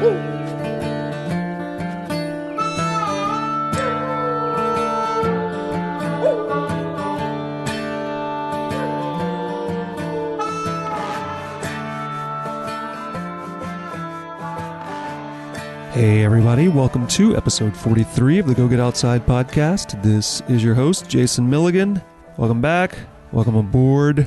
Hey everybody, welcome to episode 43 of the Go Get Outside podcast. This is your host, Jason Milligan. Welcome back. Welcome aboard.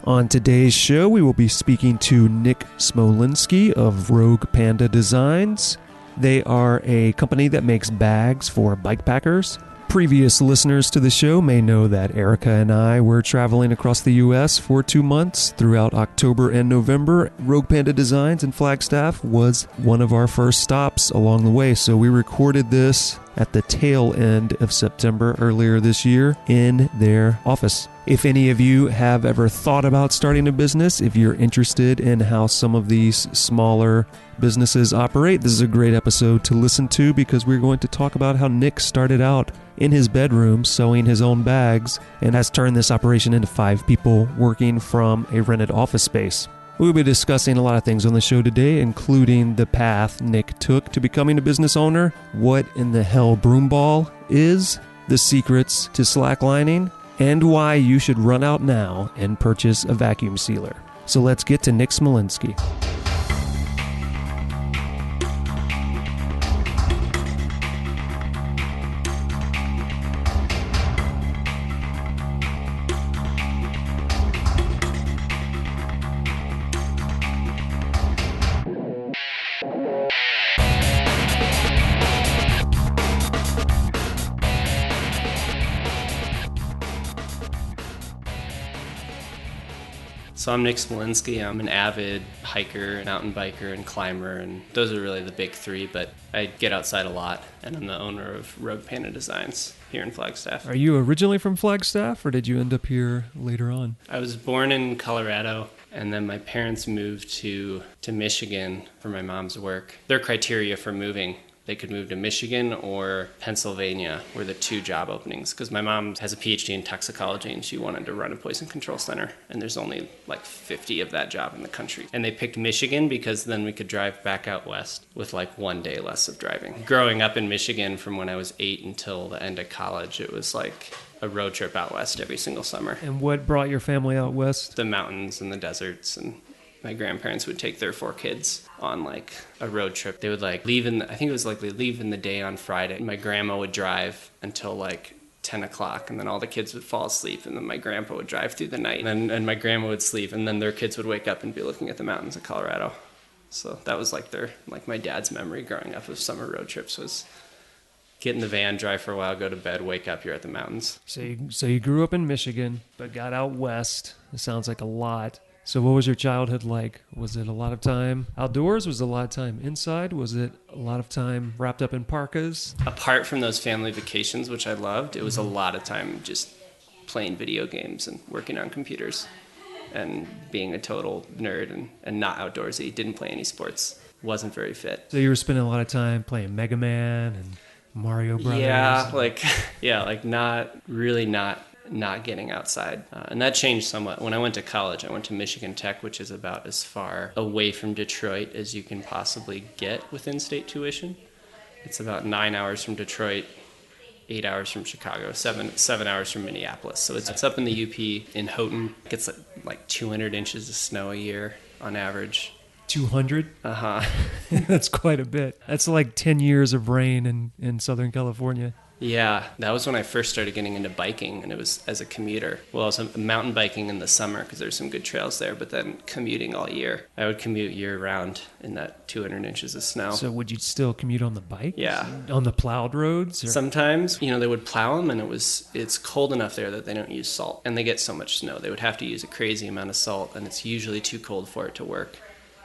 On today's show, we will be speaking to Nick Smolinske of Rogue Panda Designs. They are a company that makes bags for bikepackers. Previous listeners to the show may know that Erica and I were traveling across the U.S. for 2 months throughout October and November. Rogue Panda Designs in Flagstaff was one of our first stops along the way, so we recorded this at the tail end of September earlier this year in their office. If any of you have ever thought about starting a business, if you're interested in how some of these smaller businesses operate, this is a great episode to listen to because we're going to talk about how Nick started out in his bedroom sewing his own bags and has turned this operation into 5 people working from a rented office space. We'll be discussing a lot of things on the show today, including the path Nick took to becoming a business owner, what in the hell Broomball is, the secrets to slacklining, and why you should run out now and purchase a vacuum sealer. So let's get to Nick Smolinske. So I'm Nick Smolinske. I'm an avid hiker, mountain biker, and climber, and those are really the big 3, but I get outside a lot, and I'm the owner of Rogue Panda Designs here in Flagstaff. Are you originally from Flagstaff, or did you end up here later on? I was born in Colorado, and then my parents moved to Michigan for my mom's work. Their criteria for moving, they could move to Michigan or Pennsylvania were the 2 job openings, because my mom has a PhD in toxicology and she wanted to run a poison control center, and there's only like 50 of that job in the country. And they picked Michigan because then we could drive back out west with like 1 day less of driving. Growing up in Michigan from when I was 8 until the end of college, it was like a road trip out west every single summer. And what brought your family out west? The mountains and the deserts, and my grandparents would take their 4 kids on like a road trip. They would like leave I think it was like they leave in the day on Friday. My grandma would drive until like 10 o'clock, and then all the kids would fall asleep, and then my grandpa would drive through the night, and my grandma would sleep, and then their kids would wake up and be looking at the mountains of Colorado. So that was like my dad's memory growing up of summer road trips was get in the van, drive for a while, go to bed, wake up, you're at the mountains. So you grew up in Michigan, but got out west. It sounds like a lot. So what was your childhood like? Was it a lot of time outdoors? Was it a lot of time inside? Was it a lot of time wrapped up in parkas? Apart from those family vacations, which I loved, it was a lot of time just playing video games and working on computers and being a total nerd and not outdoorsy. Didn't play any sports. Wasn't very fit. So you were spending a lot of time playing Mega Man and Mario Brothers? Not getting outside. And that changed somewhat. When I went to college, I went to Michigan Tech, which is about as far away from Detroit as you can possibly get with in-state tuition. It's about 9 hours from Detroit, 8 hours from Chicago, 7 hours from Minneapolis. So it's up in the UP in Houghton. It gets like 200 inches of snow a year on average. 200? Uh-huh. That's quite a bit. That's like 10 years of rain in Southern California. Yeah, that was when I first started getting into biking, and it was as a commuter. Well, I was mountain biking in the summer because there's some good trails there, but then commuting all year. I would commute year-round in that 200 inches of snow. So would you still commute on the bike? Yeah. On the plowed roads? Or? Sometimes, they would plow them, and it's cold enough there that they don't use salt, and they get so much snow. They would have to use a crazy amount of salt, and it's usually too cold for it to work.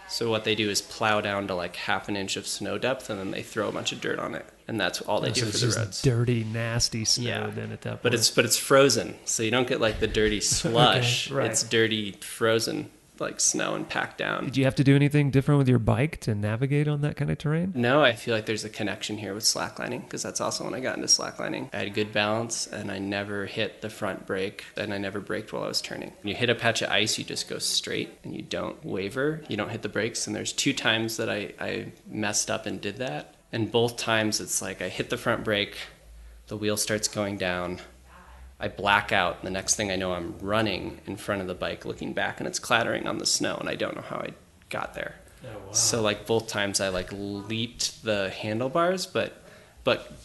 So what they do is plow down to like half an inch of snow depth, and then they throw a bunch of dirt on it, and that's all they do for the roads. Dirty, nasty snow then at that point. But it's frozen, so you don't get like the dirty slush. Okay, right. It's dirty, frozen like snow and packed down. Did you have to do anything different with your bike to navigate on that kind of terrain? No, I feel like there's a connection here with slacklining, because that's also when I got into slacklining. I had good balance, and I never hit the front brake, and I never braked while I was turning. When you hit a patch of ice, you just go straight, and you don't waver. You don't hit the brakes, and there's 2 times that I messed up and did that. And both times it's like I hit the front brake, the wheel starts going down, I black out, and the next thing I know, I'm running in front of the bike looking back, and it's clattering on the snow, and I don't know how I got there. Oh, wow. So like both times I like leaped the handlebars, but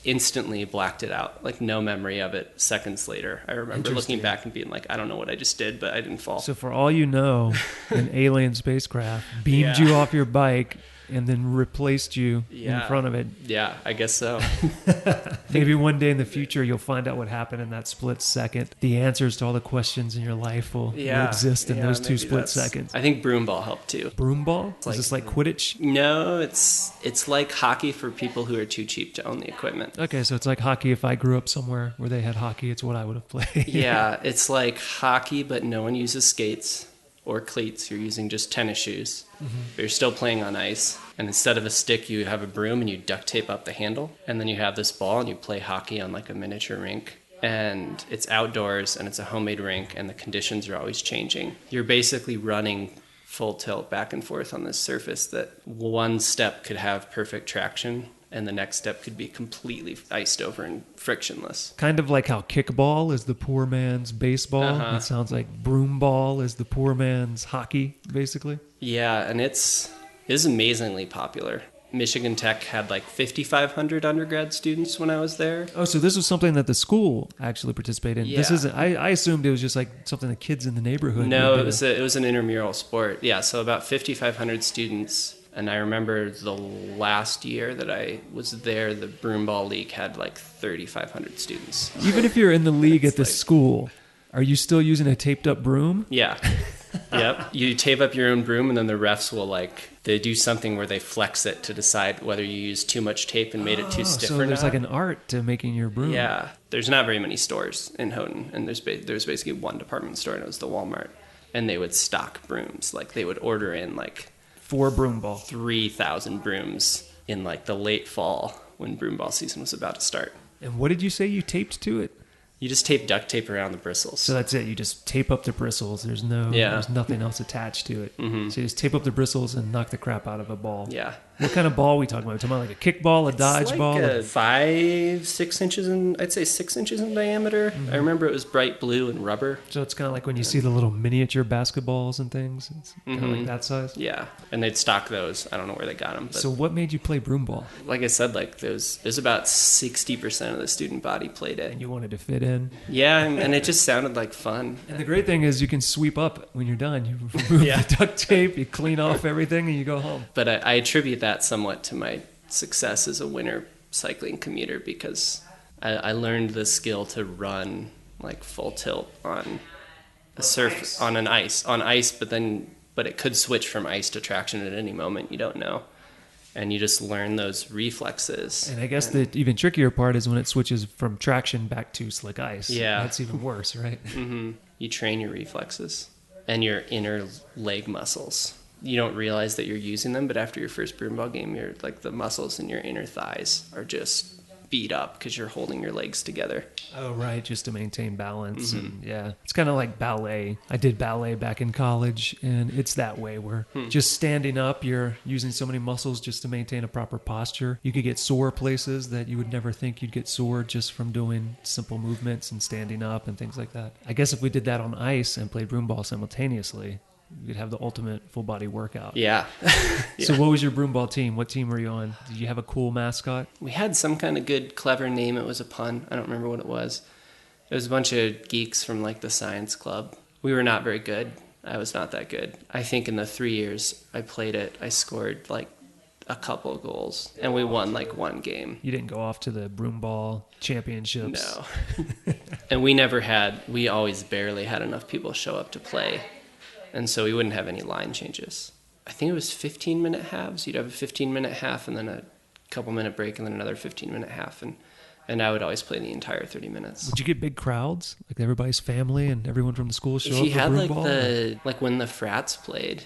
instantly blacked it out. Like no memory of it seconds later. I remember looking back and being like, I don't know what I just did, but I didn't fall. So for all you know, an alien spacecraft beamed you off your bike and then replaced you in front of it. Yeah, I guess so. Maybe one day in the future you'll find out what happened in that split second. The answers to all the questions in your life will exist in those 2 split seconds. I think Broomball helped too. Broomball? Is this like Quidditch? No, it's like hockey for people who are too cheap to own the equipment. Okay, so it's like hockey. If I grew up somewhere where they had hockey, it's what I would have played. Yeah, it's like hockey, but no one uses skates or cleats. You're using just tennis shoes. Mm-hmm. But you're still playing on ice. And instead of a stick, you have a broom and you duct tape up the handle. And then you have this ball and you play hockey on like a miniature rink. And it's outdoors and it's a homemade rink and the conditions are always changing. You're basically running full tilt back and forth on this surface that one step could have perfect traction and the next step could be completely iced over and frictionless. Kind of like how kickball is the poor man's baseball. It sounds like broomball is the poor man's hockey, basically. Yeah, and it is amazingly popular. Michigan Tech had like 5,500 undergrad students when I was there. Oh, so this was something that the school actually participated in. Yeah. This isn't. I assumed it was just like something the kids in the neighborhood. No, it was an intramural sport. Yeah, so about 5,500 students. And I remember the last year that I was there, the Broomball League had like 3,500 students. Even if you're in the league at the school, are you still using a taped up broom? Yeah. Yep. You tape up your own broom and then the refs will they do something where they flex it to decide whether you use too much tape and made it too stiff or not. So there's like an art to making your broom. Yeah. There's not very many stores in Houghton, and there's basically one department store, and it was the Walmart. And they would stock brooms. Like they would order in like 4 broomball. 3,000 brooms in like the late fall when broomball season was about to start. And what did you say you taped to it? You just tape duct tape around the bristles. So that's it. You just tape up the bristles. There's nothing else attached to it. Mm-hmm. So you just tape up the bristles and knock the crap out of a ball. Yeah. What kind of ball are we talking about? Are we talking about like a kickball, a dodge ball? It's like 6 inches I'd say 6 inches in diameter. Mm-hmm. I remember it was bright blue and rubber. So it's kind of like when you see the little miniature basketballs and things. It's kind of like that size. Yeah. And they'd stock those. I don't know where they got them. But so what made you play broomball? Like I said, like there's about 60% of the student body played it. And you wanted to fit in? Yeah, and it just sounded like fun. And the great thing is you can sweep up when you're done. You remove the duct tape, you clean off everything, and you go home. But I attribute that somewhat to my success as a winter cycling commuter, because I learned the skill to run like full tilt on ice, but it could switch from ice to traction at any moment. You don't know. And you just learn those reflexes. And I guess the even trickier part is when it switches from traction back to slick ice. Yeah. That's even worse, right? Mm-hmm. You train your reflexes and your inner leg muscles. You don't realize that you're using them, but after your first broomball game, you're like the muscles in your inner thighs are just beat up because you're holding your legs together. Oh, right. Just to maintain balance. Mm-hmm. And it's kind of like ballet. I did ballet back in college, and it's that way where just standing up, you're using so many muscles just to maintain a proper posture. You could get sore places that you would never think you'd get sore just from doing simple movements and standing up and things like that. I guess if we did that on ice and played broomball simultaneously, you could have the ultimate full body workout. Yeah. So what was your broomball team? What team were you on? Did you have a cool mascot? We had some kind of good, clever name. It was a pun. I don't remember what it was. It was a bunch of geeks from like the science club. We were not very good. I was not that good. I think in the 3 years I played it, I scored like a couple of goals, and we won like one game. You didn't go off to the broomball championships? No. And we always barely had enough people show up to play. And so we wouldn't have any line changes. I think it was 15-minute halves. You'd have a 15-minute half and then a couple-minute break and then another 15-minute half. And And I would always play the entire 30 minutes. Would you get big crowds? Like everybody's family and everyone from the school show up If you for had Broomball? like when the frats played,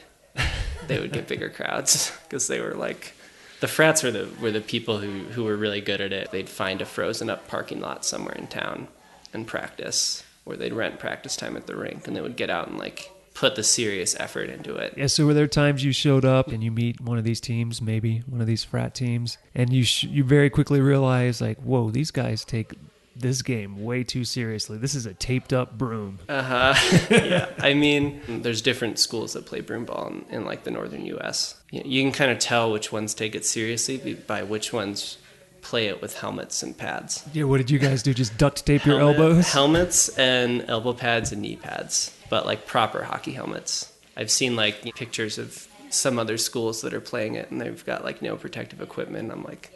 they would get bigger crowds because they were like, the frats were the people who were really good at it. They'd find a frozen up parking lot somewhere in town and practice, or they'd rent practice time at the rink, and they would get out and like put the serious effort into it. Yeah, so were there times you showed up and you meet one of these teams, maybe one of these frat teams, and you very quickly realize, like, whoa, these guys take this game way too seriously. This is a taped-up broom. Yeah, I mean, there's different schools that play broomball in like the northern U.S. You can kind of tell which ones take it seriously by which ones play it with helmets and pads. Yeah, what did you guys do? Just duct tape your elbows? Helmets and elbow pads and knee pads, but like proper hockey helmets. I've seen like pictures of some other schools that are playing it, and they've got like no protective equipment. I'm like,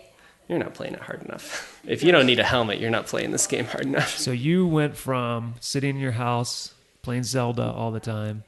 you're not playing it hard enough. If you don't need a helmet, you're not playing this game hard enough. So you went from sitting in your house playing Zelda all the time,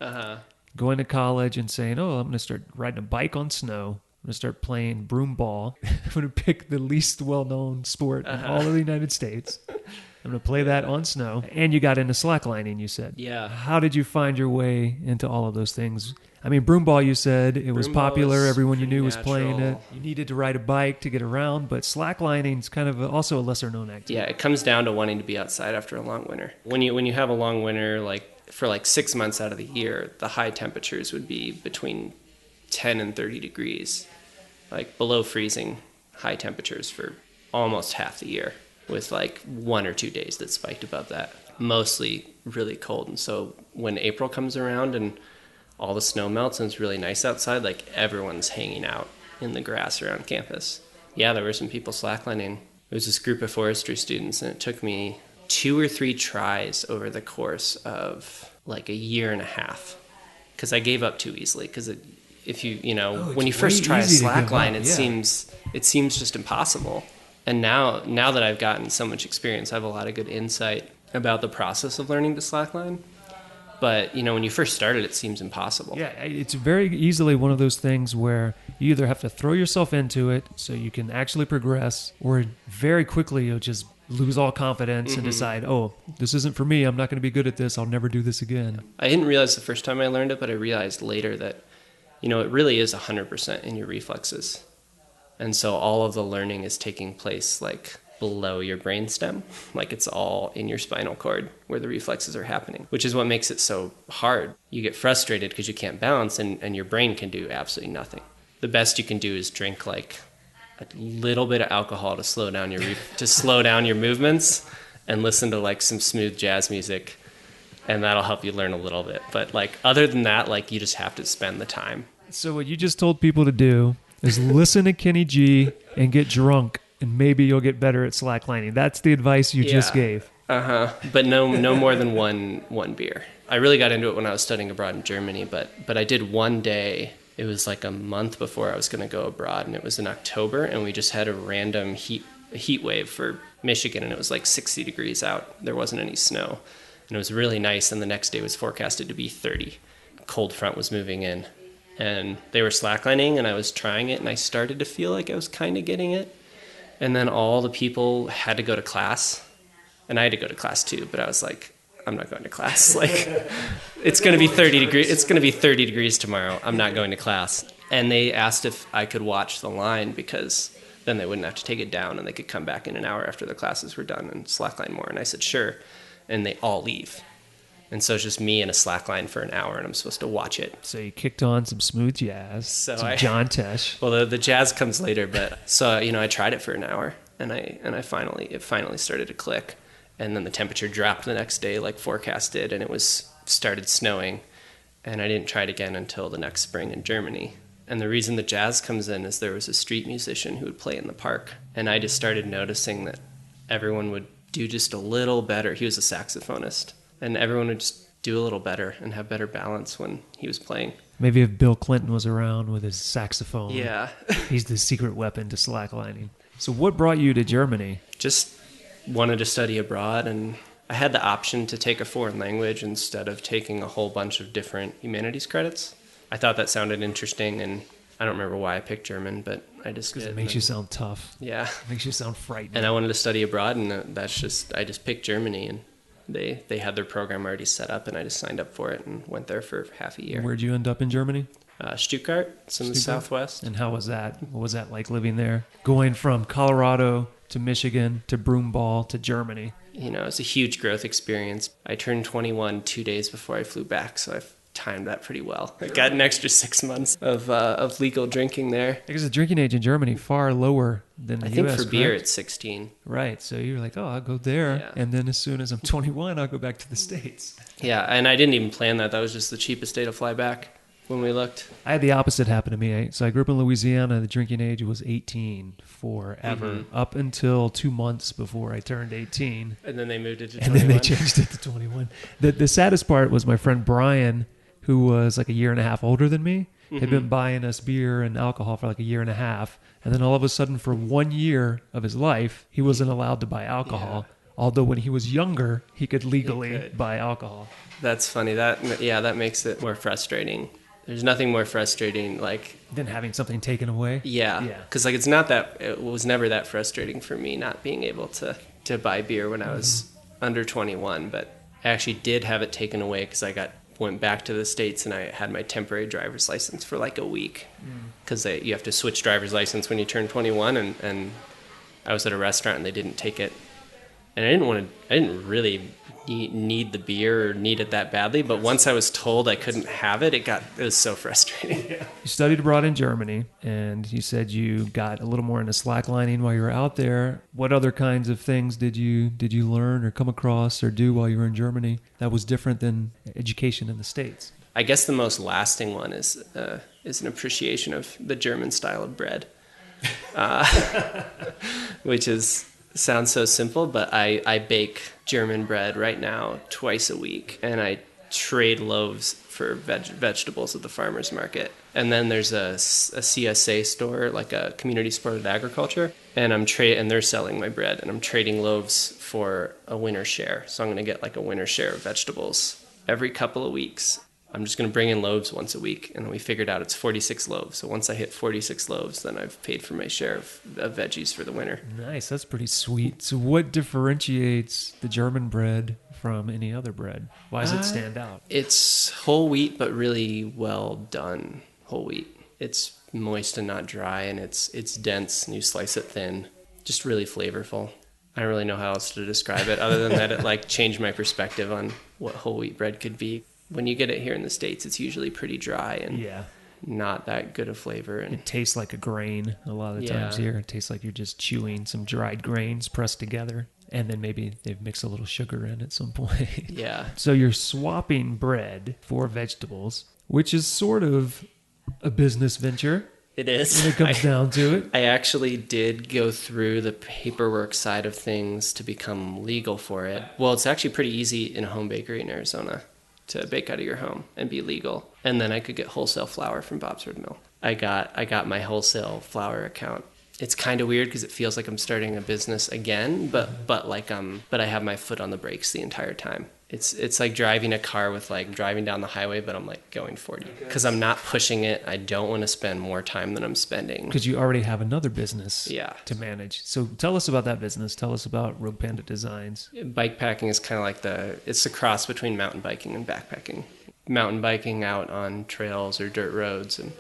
going to college and saying, oh, I'm going to start riding a bike on snow. I'm going to start playing broomball. I'm going to pick the least well-known sport in all of the United States. I'm going to play that on snow. And you got into slacklining, you said. Yeah. How did you find your way into all of those things? I mean, broomball, you said it was popular. Everyone you knew was playing it. You needed to ride a bike to get around, but slacklining is kind of also a lesser-known activity. Yeah, it comes down to wanting to be outside after a long winter. When you have a long winter, like for like 6 months out of the year, the high temperatures would be between 10 and 30 degrees, like below freezing high temperatures for almost half the year, with like 1 or 2 days that spiked above that. Mostly really cold. And so when April comes around and all the snow melts and it's really nice outside, like everyone's hanging out in the grass around campus. Yeah, there were some people slacklining. It was this group of forestry students, and it took me 2 or 3 tries over the course of like a year and a half, because I gave up too easily. Because if when you first try a slackline, it seems just impossible. And now that I've gotten so much experience, I have a lot of good insight about the process of learning to slackline. But, when you first started, it seems impossible. Yeah, it's very easily one of those things where you either have to throw yourself into it so you can actually progress, or very quickly you'll just lose all confidence and decide, oh, this isn't for me. I'm not going to be good at this. I'll never do this again. I didn't realize the first time I learned it, but I realized later that, it really is 100% in your reflexes. And so all of the learning is taking place like below your brainstem, like it's all in your spinal cord where the reflexes are happening, which is what makes it so hard. You get frustrated because you can't balance, and your brain can do absolutely nothing. The best you can do is drink like a little bit of alcohol to slow down your movements, and listen to like some smooth jazz music, and that'll help you learn a little bit. But like other than that, like you just have to spend the time. So what you just told people to do is listen to Kenny G and get drunk, and maybe you'll get better at slacklining. That's the advice you just gave. But no more than one beer. I really got into it when I was studying abroad in Germany, but I did one day. It was like a month before I was going to go abroad, and it was in October, and we just had a random heat wave for Michigan, and it was like 60 degrees out. There wasn't any snow, and it was really nice, and the next day was forecasted to be 30. Cold front was moving in, and they were slacklining, and I was trying it, and I started to feel like I was kind of getting it. And then all the people had to go to class, and I had to go to class too, but I was like, I'm not going to class. Like, it's going to be 30 degrees. It's going to be 30 degrees tomorrow. I'm not going to class. And they asked if I could watch the line, because then they wouldn't have to take it down, and they could come back in an hour after the classes were done and slackline more. And I said, sure. And they all leave. And so it's just me and a slackline for an hour, and I'm supposed to watch it. So you kicked on some smooth jazz, some John Tesh. Well, the jazz comes later, but so I tried it for an hour, and it finally started to click, and then the temperature dropped the next day, like forecasted, and it started snowing, and I didn't try it again until the next spring in Germany. And the reason the jazz comes in is there was a street musician who would play in the park, and I just started noticing that everyone would do just a little better. He was a saxophonist. And everyone would just do a little better and have better balance when he was playing. Maybe if Bill Clinton was around with his saxophone. Yeah. He's the secret weapon to slacklining. So what brought you to Germany? Just wanted to study abroad, and I had the option to take a foreign language instead of taking a whole bunch of different humanities credits. I thought that sounded interesting, and I don't remember why I picked German, but I just Because did. it makes you sound tough. Yeah. It makes you sound frightened. And I wanted to study abroad, and I just picked Germany, and they had their program already set up, and I just signed up for it and went there for half a year. Where'd you end up in Germany? Stuttgart. It's in the southwest. And how was that? What was that like living there? Going from Colorado to Michigan to Broomball to Germany. You know, it's a huge growth experience. I turned 21 2 days before I flew back, so I've timed that pretty well. I got an extra 6 months of legal drinking there. Because the drinking age in Germany far lower than the I think U.S., for beer correct? it's 16. Right, so you're like, oh, I'll go there, Yeah. and then as soon as I'm 21, I'll go back to the States. Yeah, and I didn't even plan that. That was just the cheapest day to fly back when we looked. I had the opposite happen to me. So I grew up in Louisiana. The drinking age was 18 forever, up until 2 months before I turned 18. And then they moved it to 21. And then they changed it to 21. The saddest part was my friend Brian, who was like a year and a half older than me, had been buying us beer and alcohol for like a year and a half. And then all of a sudden, for 1 year of his life, he wasn't allowed to buy alcohol. Yeah. Although when he was younger, he could legally buy alcohol. That's funny. That makes it more frustrating. There's nothing more frustrating like Then having something taken away. yeah, because like it was never that frustrating for me not being able to buy beer when I was under 21, but I actually did have it taken away because went back to the States and I had my temporary driver's license for like a week because you have to switch driver's license when you turn 21, and I was at a restaurant and they didn't take it, and I didn't really need the beer or need it that badly, but once I was told I couldn't have it, it was so frustrating. You studied abroad in Germany, and you said you got a little more into slacklining while you were out there. What other kinds of things did you learn or come across or do while you were in Germany that was different than education in the States? I guess the most lasting one is an appreciation of the German style of bread, which sounds so simple, but I bake German bread right now twice a week, and I trade loaves for vegetables at the farmer's market. And then there's a CSA store, like a community supported agriculture, and and they're selling my bread, and I'm trading loaves for a winter share. So I'm going to get like a winter share of vegetables every couple of weeks. I'm just going to bring in loaves once a week, and then we figured out it's 46 loaves. So once I hit 46 loaves, then I've paid for my share of veggies for the winter. Nice, that's pretty sweet. So what differentiates the German bread from any other bread? Why does it stand out? It's whole wheat, but really well done whole wheat. It's moist and not dry, and it's dense, and you slice it thin. Just really flavorful. I don't really know how else to describe it, other than that it like changed my perspective on what whole wheat bread could be. When you get it here in the States, it's usually pretty dry and not that good of flavor. And it tastes like a grain a lot of the times here. It tastes like you're just chewing some dried grains pressed together. And then maybe they've mixed a little sugar in at some point. Yeah. So you're swapping bread for vegetables, which is sort of a business venture. It is. When it comes down to it. I actually did go through the paperwork side of things to become legal for it. Well, it's actually pretty easy in a home bakery in Arizona to bake out of your home and be legal. And then I could get wholesale flour from Bobsford Mill. I got my wholesale flour account. It's kind of weird because it feels like I'm starting a business again, but I have my foot on the brakes the entire time. It's like driving a car with like driving down the highway, but I'm like going 40 because I'm not pushing it. I don't want to spend more time than I'm spending. Because you already have another business to manage. So tell us about that business. Tell us about Rogue Panda Designs. Bikepacking is kind of like it's the cross between mountain biking and backpacking. Mountain biking out on trails or dirt roads and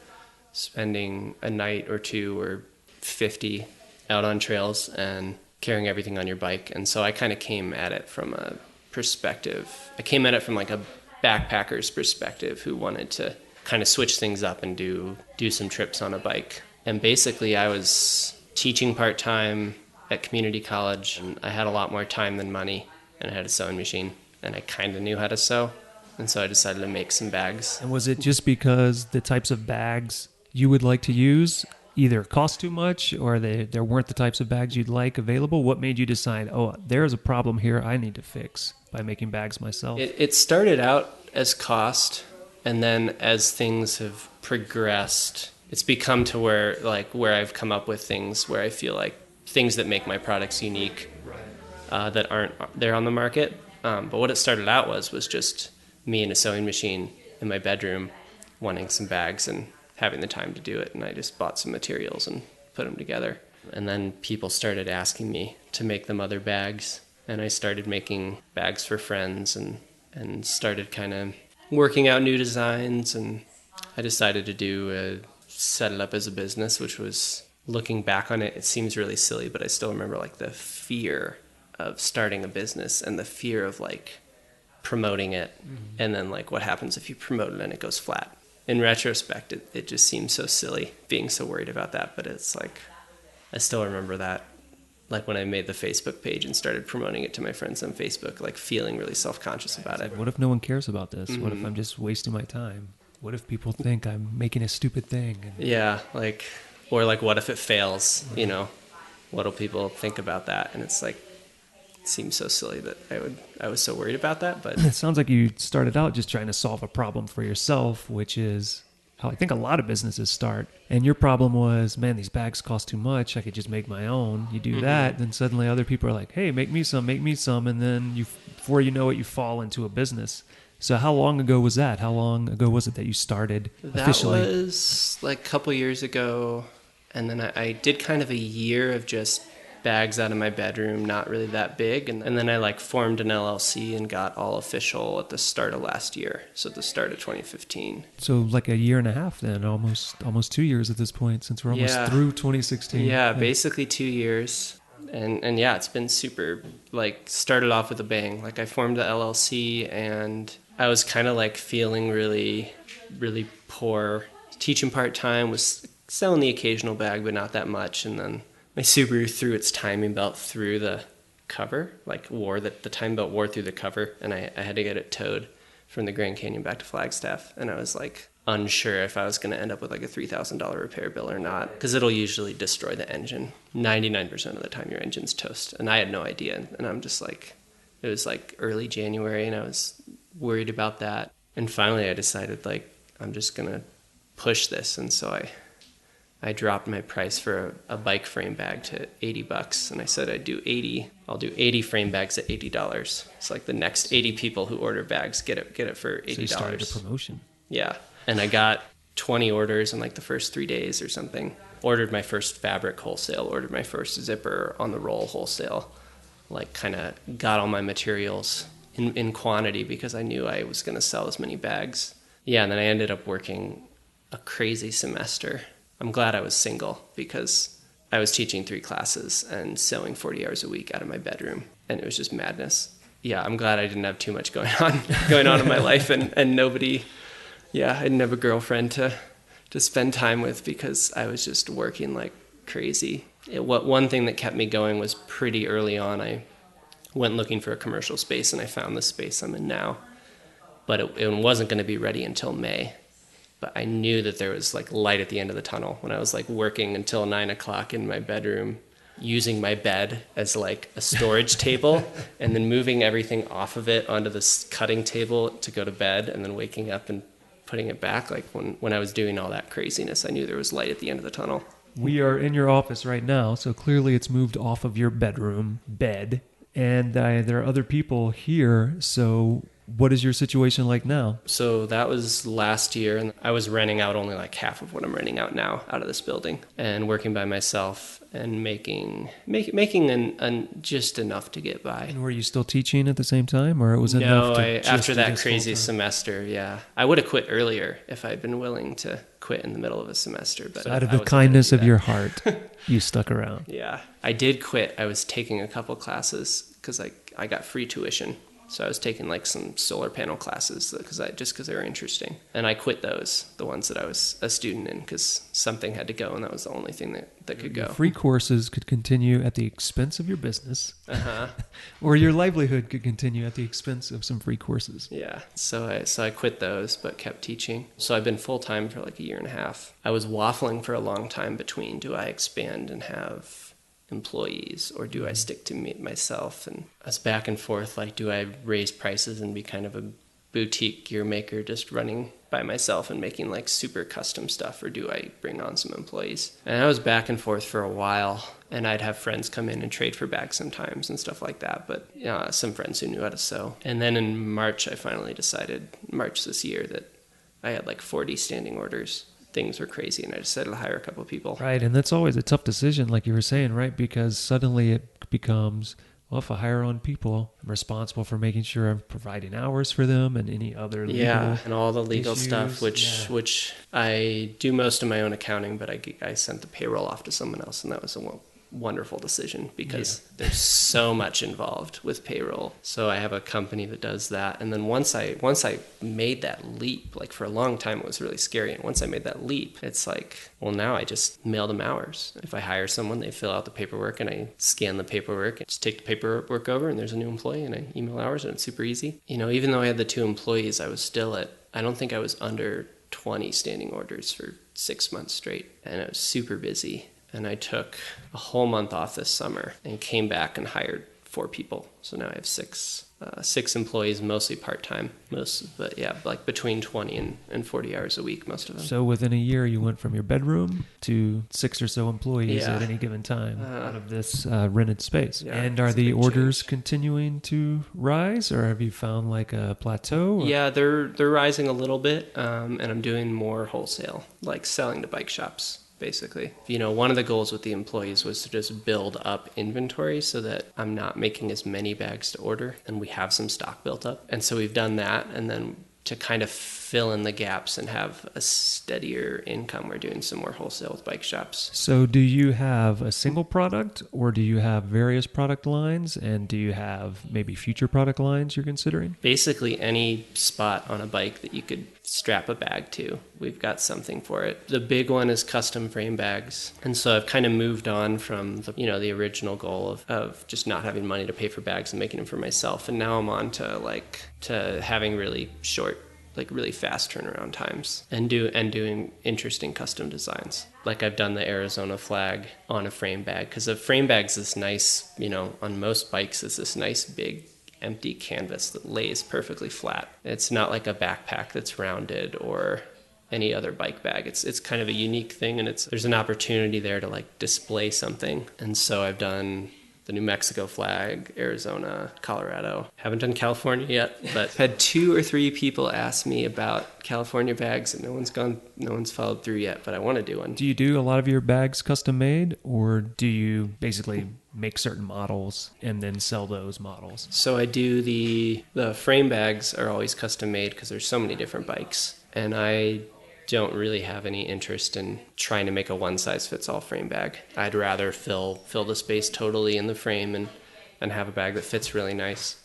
spending a night or two or 50 out on trails and carrying everything on your bike. And so I kind of came at it from a perspective. I came at it from like a backpacker's perspective who wanted to kind of switch things up and do some trips on a bike. And basically I was teaching part-time at community college, and I had a lot more time than money, and I had a sewing machine, and I kind of knew how to sew. And so I decided to make some bags. And was it just because the types of bags you would like to use either cost too much or there weren't the types of bags you'd like available? What made you decide, oh, there's a problem here I need to fix by making bags myself? It started out as cost, and then as things have progressed, it's become to where I've come up with things where I feel like things that make my products unique that aren't there on the market. But what it started out was just me and a sewing machine in my bedroom wanting some bags and having the time to do it, and I just bought some materials and put them together. And then people started asking me to make them other bags. And I started making bags for friends and started kind of working out new designs. And I decided to set it up as a business, which was, looking back on it, it seems really silly, but I still remember like the fear of starting a business and the fear of like promoting it. And then like what happens if you promote it and it goes flat. In retrospect, it just seems so silly being so worried about that. But it's like, I still remember that, like when I made the Facebook page and started promoting it to my friends on Facebook, like feeling really self-conscious about it. What if no one cares about this? What if I'm just wasting my time? What if people think I'm making a stupid thing? Yeah, like, or like what if it fails, you know? What do people think about that? And it's like, it seems so silly that I was so worried about that, but it sounds like you started out just trying to solve a problem for yourself, which is how I think a lot of businesses start. And your problem was, man, these bags cost too much. I could just make my own. You do that, then suddenly other people are like, hey, make me some. And then before you know it, you fall into a business. So how long ago was that? How long ago was it that you started officially? That was like a couple years ago. And then I did kind of a year of just bags out of my bedroom, not really that big. And then I like formed an LLC and got all official at the start of last year. So at the start of 2015. So like a year and a half then, almost 2 years at this point, since we're almost through 2016. Yeah, basically 2 years. And yeah, it's been super, like, started off with a bang. Like I formed the LLC and I was kind of like feeling really, really poor. Teaching part-time, was selling the occasional bag, but not that much. And then my Subaru threw its timing belt through the cover, like the timing belt wore through the cover, and I had to get it towed from the Grand Canyon back to Flagstaff. And I was like unsure if I was going to end up with like a $3,000 repair bill or not, because it'll usually destroy the engine. 99% of the time your engine's toast. And I had no idea. And I'm just like, it was like early January and I was worried about that. And finally I decided like, I'm just going to push this. And so I dropped my price for a bike frame bag to $80, and I said I'll do 80 frame bags at $80. It's like the next 80 people who order bags get it for $80. So you started a promotion. Yeah, and I got 20 orders in like the first 3 days or something. Ordered my first fabric wholesale, ordered my first zipper on the roll wholesale, like kind of got all my materials in quantity because I knew I was going to sell as many bags. Yeah, and then I ended up working a crazy semester. I'm glad I was single because I was teaching 3 classes and sewing 40 hours a week out of my bedroom, and it was just madness. Yeah, I'm glad I didn't have too much going on in my life, and nobody. Yeah, I didn't have a girlfriend to spend time with because I was just working like crazy. One thing that kept me going was pretty early on. I went looking for a commercial space, and I found the space I'm in now, but it wasn't going to be ready until May. But I knew that there was like light at the end of the tunnel when I was like working until 9 o'clock in my bedroom, using my bed as like a storage table and then moving everything off of it onto this cutting table to go to bed, and then waking up and putting it back. Like when I was doing all that craziness, I knew there was light at the end of the tunnel. We are in your office right now, so clearly it's moved off of your bedroom bed, and there are other people here. So what is your situation like now? So that was last year, and I was renting out only like half of what I'm renting out now out of this building, and working by myself and making just enough to get by. And were you still teaching at the same time, or it was enough? No, after that crazy semester, yeah. I would have quit earlier if I'd been willing to quit in the middle of a semester. But so out of the kindness of your heart, you stuck around. Yeah. I did quit. I was taking a couple classes because I got free tuition. So I was taking like some solar panel classes because they were interesting. And I quit those, the ones that I was a student in, because something had to go, and that was the only thing that could go. Free courses could continue at the expense of your business. Or your livelihood could continue at the expense of some free courses. Yeah. So I quit those, but kept teaching. So I've been full-time for like a year and a half. I was waffling for a long time between, do I expand and have employees, or do I stick to myself? And I was back and forth, like, do I raise prices and be kind of a boutique gear maker just running by myself and making like super custom stuff, or do I bring on some employees? And I was back and forth for a while, and I'd have friends come in and trade for bags sometimes and stuff like that, but some friends who knew how to sew. And then in March, I finally decided, March this year, that I had like 40 standing orders things were crazy and I decided to hire a couple of people. Right, and that's always a tough decision, like you were saying, right? Because suddenly it becomes, well, if I hire on people, I'm responsible for making sure I'm providing hours for them and any other legal and all the legal issues. stuff, which I do most of my own accounting, but I sent the payroll off to someone else, and that was a wonderful decision because there's so much involved with payroll. So I have a company that does that, and then once I made that leap, like for a long time it was really scary, and once I made that leap, it's like, well, now I just mail them hours. If I hire someone, they fill out the paperwork and I scan the paperwork and just take the paperwork over, and there's a new employee and I email hours, and it's super easy. Even though I had the 2 employees, I was still I don't think I was under 20 standing orders for 6 months straight, and I was super busy. And I took a whole month off this summer and came back and hired 4 people. So now I have six employees, mostly part-time, but yeah, like between 20 and 40 hours a week, most of them. So within a year, you went from your bedroom to 6 or so employees at any given time out of this rented space. Yeah, and are the orders continuing to rise, or have you found like a plateau? Or? Yeah, they're rising a little bit, and I'm doing more wholesale, like selling to bike shops. Basically, one of the goals with the employees was to just build up inventory so that I'm not making as many bags to order and we have some stock built up. And so we've done that. And then to kind of fill in the gaps and have a steadier income, we're doing some more wholesale with bike shops. So do you have a single product, or do you have various product lines? And do you have maybe future product lines you're considering? Basically any spot on a bike that you could strap a bag to, we've got something for it. The big one is custom frame bags. And so I've kind of moved on from the original goal of just not having money to pay for bags and making them for myself. And now I'm on to having really short, like really fast turnaround times and doing interesting custom designs. Like I've done the Arizona flag on a frame bag, because a frame bag's this nice, on most bikes, it's this nice big empty canvas that lays perfectly flat. It's not like a backpack that's rounded or any other bike bag. It's kind of a unique thing, and there's an opportunity there to like display something. And so I've done the New Mexico flag, Arizona, Colorado. Haven't done California yet, but I've had 2 or 3 people ask me about California bags, and no one's followed through yet, but I want to do one. Do you do a lot of your bags custom made, or do you basically make certain models and then sell those models? So I do the frame bags are always custom made because there's so many different bikes, and I don't really have any interest in trying to make a one-size-fits-all frame bag. I'd rather fill the space totally in the frame and have a bag that fits really nice.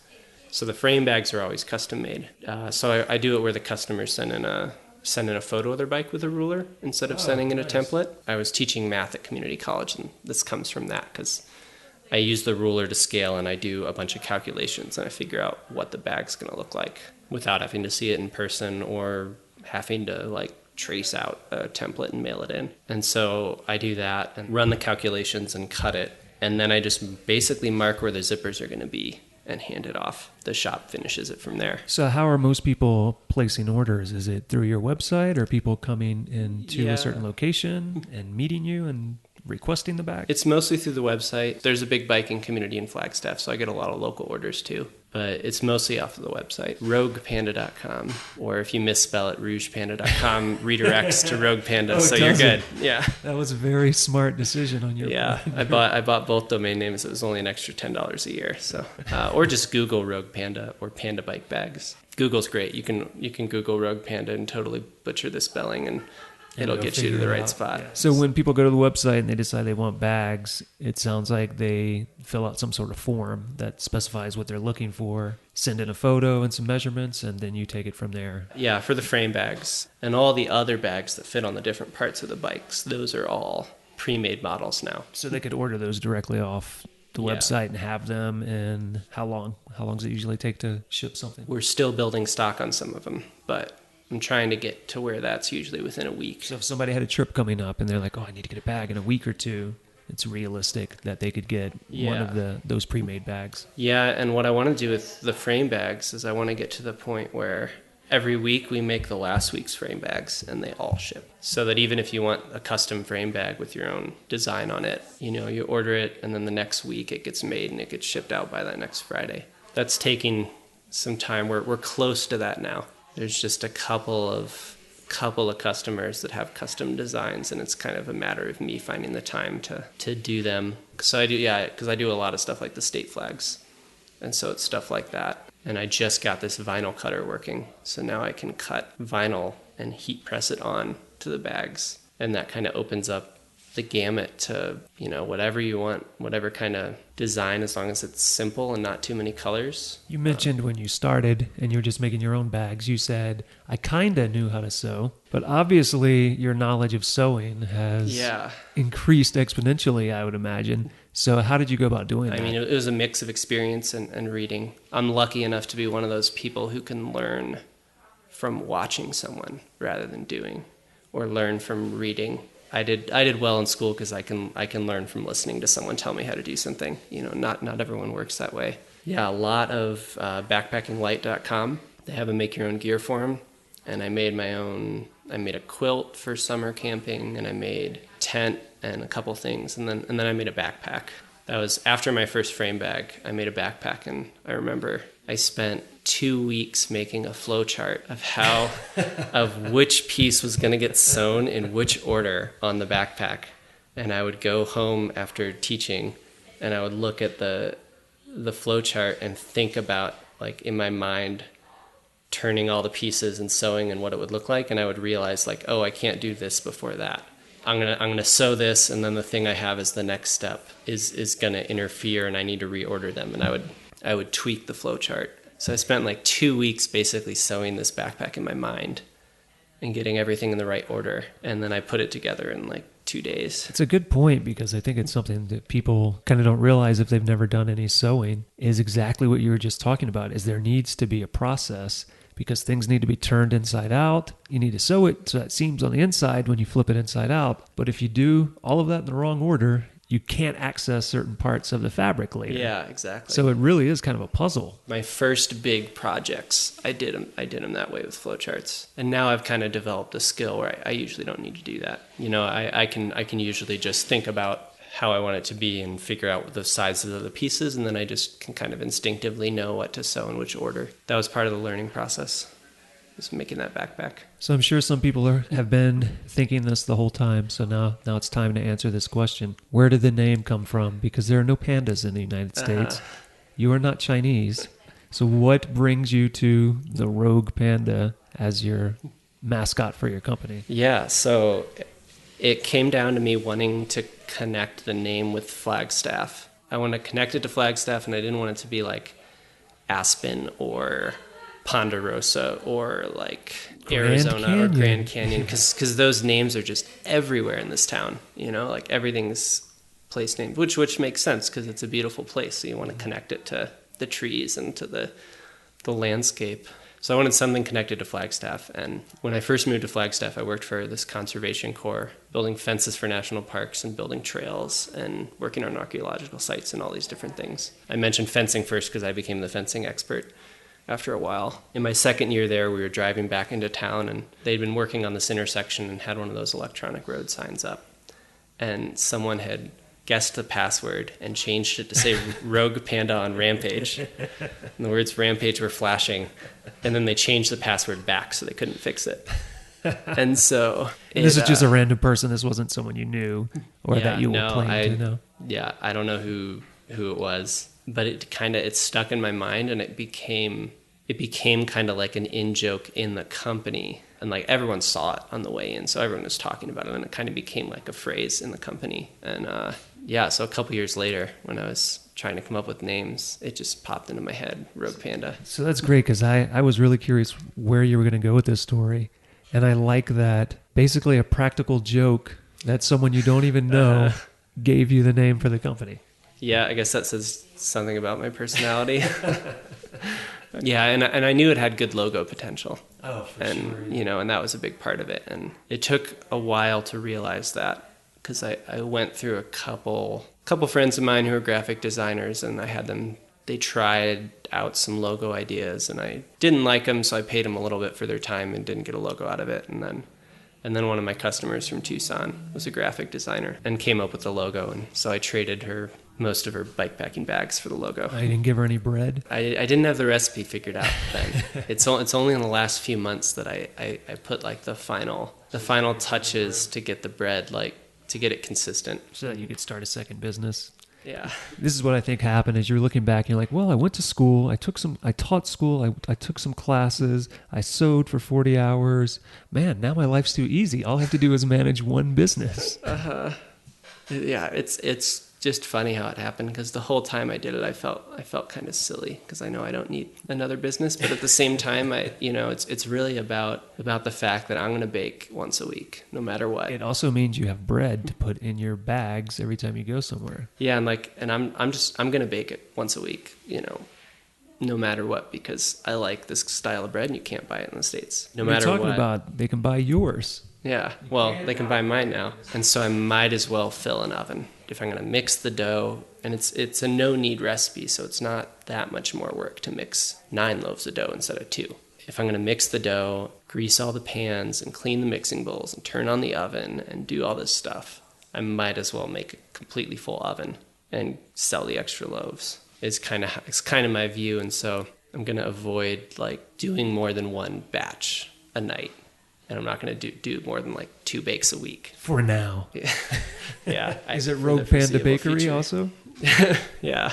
So the frame bags are always custom made. So I do it where the customers send in a photo of their bike with a ruler instead of sending in a template. I was teaching math at community college, and this comes from that because I use the ruler to scale, and I do a bunch of calculations, and I figure out what the bag's going to look like without having to see it in person or having to like trace out a template and mail it in. And so I do that and run the calculations and cut it. And then I just basically mark where the zippers are going to be and hand it off. The shop finishes it from there. So how are most people placing orders? Is it through your website, or people coming into a certain location and meeting you and requesting the bag? It's mostly through the website. There's a big biking community in Flagstaff, so I get a lot of local orders too. But it's mostly off of the website, roguepanda.com. Or if you misspell it, rougepanda.com redirects to Rogue Panda, so you're good. Yeah. That was a very smart decision on your part. Yeah, I bought both domain names. It was only an extra $10 a year. So, or just Google Rogue Panda or Panda Bike Bags. Google's great. You can Google Rogue Panda and totally butcher the spelling, and it'll get you to the right spot. Yeah. So when people go to the website and they decide they want bags, it sounds like they fill out some sort of form that specifies what they're looking for, send in a photo and some measurements, and then you take it from there. Yeah, for the frame bags. And all the other bags that fit on the different parts of the bikes, those are all pre-made models now. So they could order those directly off the website and have them. And how long does it usually take to ship something? We're still building stock on some of them, but I'm trying to get to where that's usually within a week. So if somebody had a trip coming up and they're like, I need to get a bag in a week or two, it's realistic that they could get one of those pre-made bags. Yeah, and what I want to do with the frame bags is I want to get to the point where every week we make the last week's frame bags and they all ship. So that even if you want a custom frame bag with your own design on it, you order it and then the next week it gets made and it gets shipped out by that next Friday. That's taking some time. We're close to that now. There's just a couple of couple of customers that have custom designs, and it's kind of a matter of me finding the time to do them. So I do, because I do a lot of stuff like the state flags. And so it's stuff like that. And I just got this vinyl cutter working. So now I can cut vinyl and heat press it on to the bags. And that kind of opens up the gamut to, whatever you want, whatever kind of design, as long as it's simple and not too many colors. You mentioned when you started and you were just making your own bags, you said, I kind of knew how to sew, but obviously your knowledge of sewing has increased exponentially, I would imagine. So how did you go about doing that? I mean, it was a mix of experience and reading. I'm lucky enough to be one of those people who can learn from watching someone rather than doing, or learn from reading. I did well in school because I can learn from listening to someone tell me how to do something. Not everyone works that way. Yeah, a lot of backpackinglight.com. They have a make your own gear forum, and I made my own. I made a quilt for summer camping, and I made a tent and a couple things, and then I made a backpack. That was after my first frame bag. I made a backpack, and I remember I spent 2 weeks making a flow chart of which piece was going to get sewn in which order on the backpack. And I would go home after teaching, and I would look at the flow chart and think about, like, in my mind, turning all the pieces and sewing and what it would look like. And I would realize, like, oh, I can't do this before that. I'm gonna sew this, and then the thing I have as the next step is gonna interfere, and I need to reorder them. And I would tweak the flow chart. So I spent like 2 weeks basically sewing this backpack in my mind and getting everything in the right order. And then I put it together in like 2 days. It's a good point, because I think it's something that people kind of don't realize if they've never done any sewing, is exactly what you were just talking about, is there needs to be a process, because things need to be turned inside out. You need to sew it so it seams on the inside when you flip it inside out. But if you do all of that in the wrong order, you can't access certain parts of the fabric later. Yeah, exactly. So it really is kind of a puzzle. My first big projects, I did them that way with flowcharts. And now I've kind of developed a skill where I usually don't need to do that. I can usually just think about how I want it to be and figure out the sizes of the pieces, and then I just can kind of instinctively know what to sew in which order. That was part of the learning process, is making that backpack. So I'm sure some people have been thinking this the whole time, so now it's time to answer this question. Where did the name come from? Because there are no pandas in the United States. You are not Chinese. So what brings you to the Rogue Panda as your mascot for your company? Yeah, so it came down to me wanting to connect the name with Flagstaff. I wanted to connect it to Flagstaff, and I didn't want it to be like Aspen or Ponderosa or like Arizona or Grand Canyon, because those names are just everywhere in this town. Like everything's place named, which makes sense because it's a beautiful place. So you want to connect it to the trees and to the landscape. So I wanted something connected to Flagstaff. And when I first moved to Flagstaff, I worked for this conservation corps, building fences for national parks and building trails and working on archaeological sites and all these different things. I mentioned fencing first because I became the fencing expert after a while. In my second year there, we were driving back into town, and they'd been working on this intersection and had one of those electronic road signs up. And someone had guessed the password and changed it to say Rogue Panda on Rampage. And the words Rampage were flashing. And then they changed the password back so they couldn't fix it. And so... this is just a random person. This wasn't someone you knew or that you were planning to know. Yeah, I don't know who it was. But it stuck in my mind, and it became kind of like an in-joke in the company. And like everyone saw it on the way in, so everyone was talking about it, and it kind of became like a phrase in the company. And so a couple years later, when I was trying to come up with names, it just popped into my head, Rogue Panda. So that's great, because I was really curious where you were going to go with this story. And I like that basically a practical joke that someone you don't even know gave you the name for the company. Yeah, I guess that says something about my personality. Yeah, and I knew it had good logo potential. Oh, for and, sure. And that was a big part of it. And it took a while to realize that, because I went through a couple friends of mine who were graphic designers, and I had them, they tried out some logo ideas, and I didn't like them, so I paid them a little bit for their time and didn't get a logo out of it. And then one of my customers from Tucson was a graphic designer and came up with the logo, and so I traded her most of her bikepacking bags for the logo. I didn't give her any bread. I didn't have the recipe figured out then. It's only in the last few months that I put like the final touches to get the bread, like to get it consistent. So that you could start a second business. Yeah. This is what I think happened as you're looking back and you're like, well, I went to school, I taught school, I took some classes, I sewed for 40 hours. Man, now my life's too easy. All I have to do is manage one business. Yeah, it's just funny how it happened, because the whole time I did it, I felt kind of silly, because I know I don't need another business, but at the same time, it's really about the fact that I'm going to bake once a week, no matter what. It also means you have bread to put in your bags every time you go somewhere. Yeah, and I'm going to bake it once a week, no matter what, because I like this style of bread, and you can't buy it in the States. No matter what. You're talking about they can buy yours. Yeah, well, they can buy mine now, and so I might as well fill an oven. If I'm going to mix the dough, and it's a no-knead recipe, so it's not that much more work to mix 9 loaves of dough instead of 2. If I'm going to mix the dough, grease all the pans, and clean the mixing bowls, and turn on the oven, and do all this stuff, I might as well make a completely full oven and sell the extra loaves. It's kind of my view, and so I'm going to avoid like doing more than one batch a night. And I'm not going to do more than like 2 bakes a week. For now. Yeah. Is it Rogue Panda Bakery future. Also? Yeah.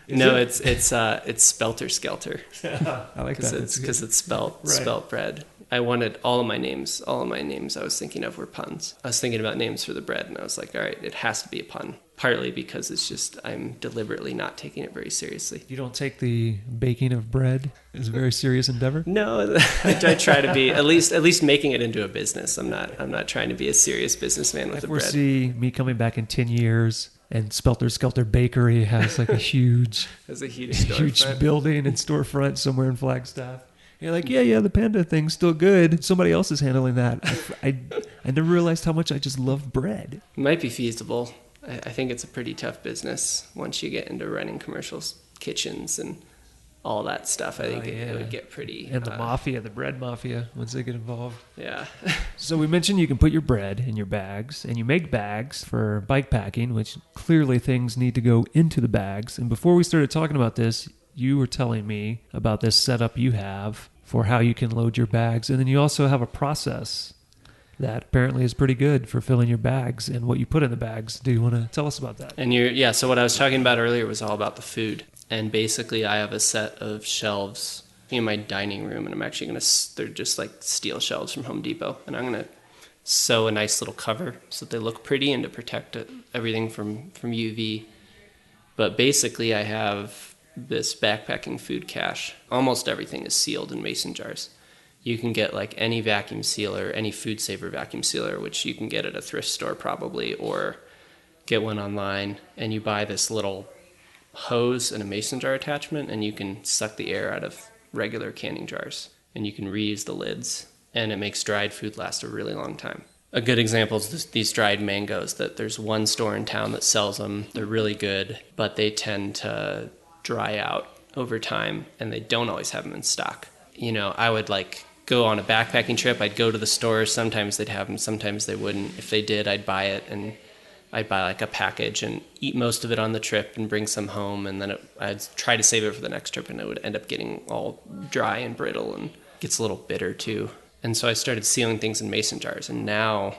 No, it's Spelter Skelter. I like that. Because it's spelt bread. I wanted all of my names I was thinking of were puns. I was thinking about names for the bread, and I was like, all right, it has to be a pun. Partly because it's just I'm deliberately not taking it very seriously. You don't take the baking of bread as a very serious endeavor? No, I try to be at least making it into a business. I'm not trying to be a serious businessman with the bread. I foresee me coming back in 10 years and Spelter Skelter Bakery has like a huge building and storefront somewhere in Flagstaff. You're like, yeah, the panda thing's still good. Somebody else is handling that. I never realized how much I just love bread. It might be feasible. I think it's a pretty tough business once you get into running commercials, kitchens, and all that stuff. I think it would get pretty... And the mafia, the bread mafia, once they get involved. Yeah. So we mentioned you can put your bread in your bags, and you make bags for bikepacking, which clearly things need to go into the bags. And before we started talking about this, you were telling me about this setup you have for how you can load your bags. And then you also have a process that apparently is pretty good for filling your bags and what you put in the bags. Do you want to tell us about that? And so what I was talking about earlier was all about the food. And basically I have a set of shelves in my dining room, and I'm actually they're just like steel shelves from Home Depot. And I'm going to sew a nice little cover so that they look pretty and to protect everything from UV. But basically I have this backpacking food cache. Almost everything is sealed in mason jars. You can get like any vacuum sealer, any food saver vacuum sealer, which you can get at a thrift store probably, or get one online, and you buy this little hose and a mason jar attachment, and you can suck the air out of regular canning jars, and you can reuse the lids, and it makes dried food last a really long time. A good example is these dried mangoes that there's one store in town that sells them. They're really good, but they tend to dry out over time, and they don't always have them in stock. I would go on a backpacking trip, I'd go to the store. Sometimes they'd have them, sometimes they wouldn't. If they did, I'd buy it, and I'd buy like a package and eat most of it on the trip and bring some home, and then I'd try to save it for the next trip, and it would end up getting all dry and brittle and gets a little bitter too. And so I started sealing things in mason jars, and now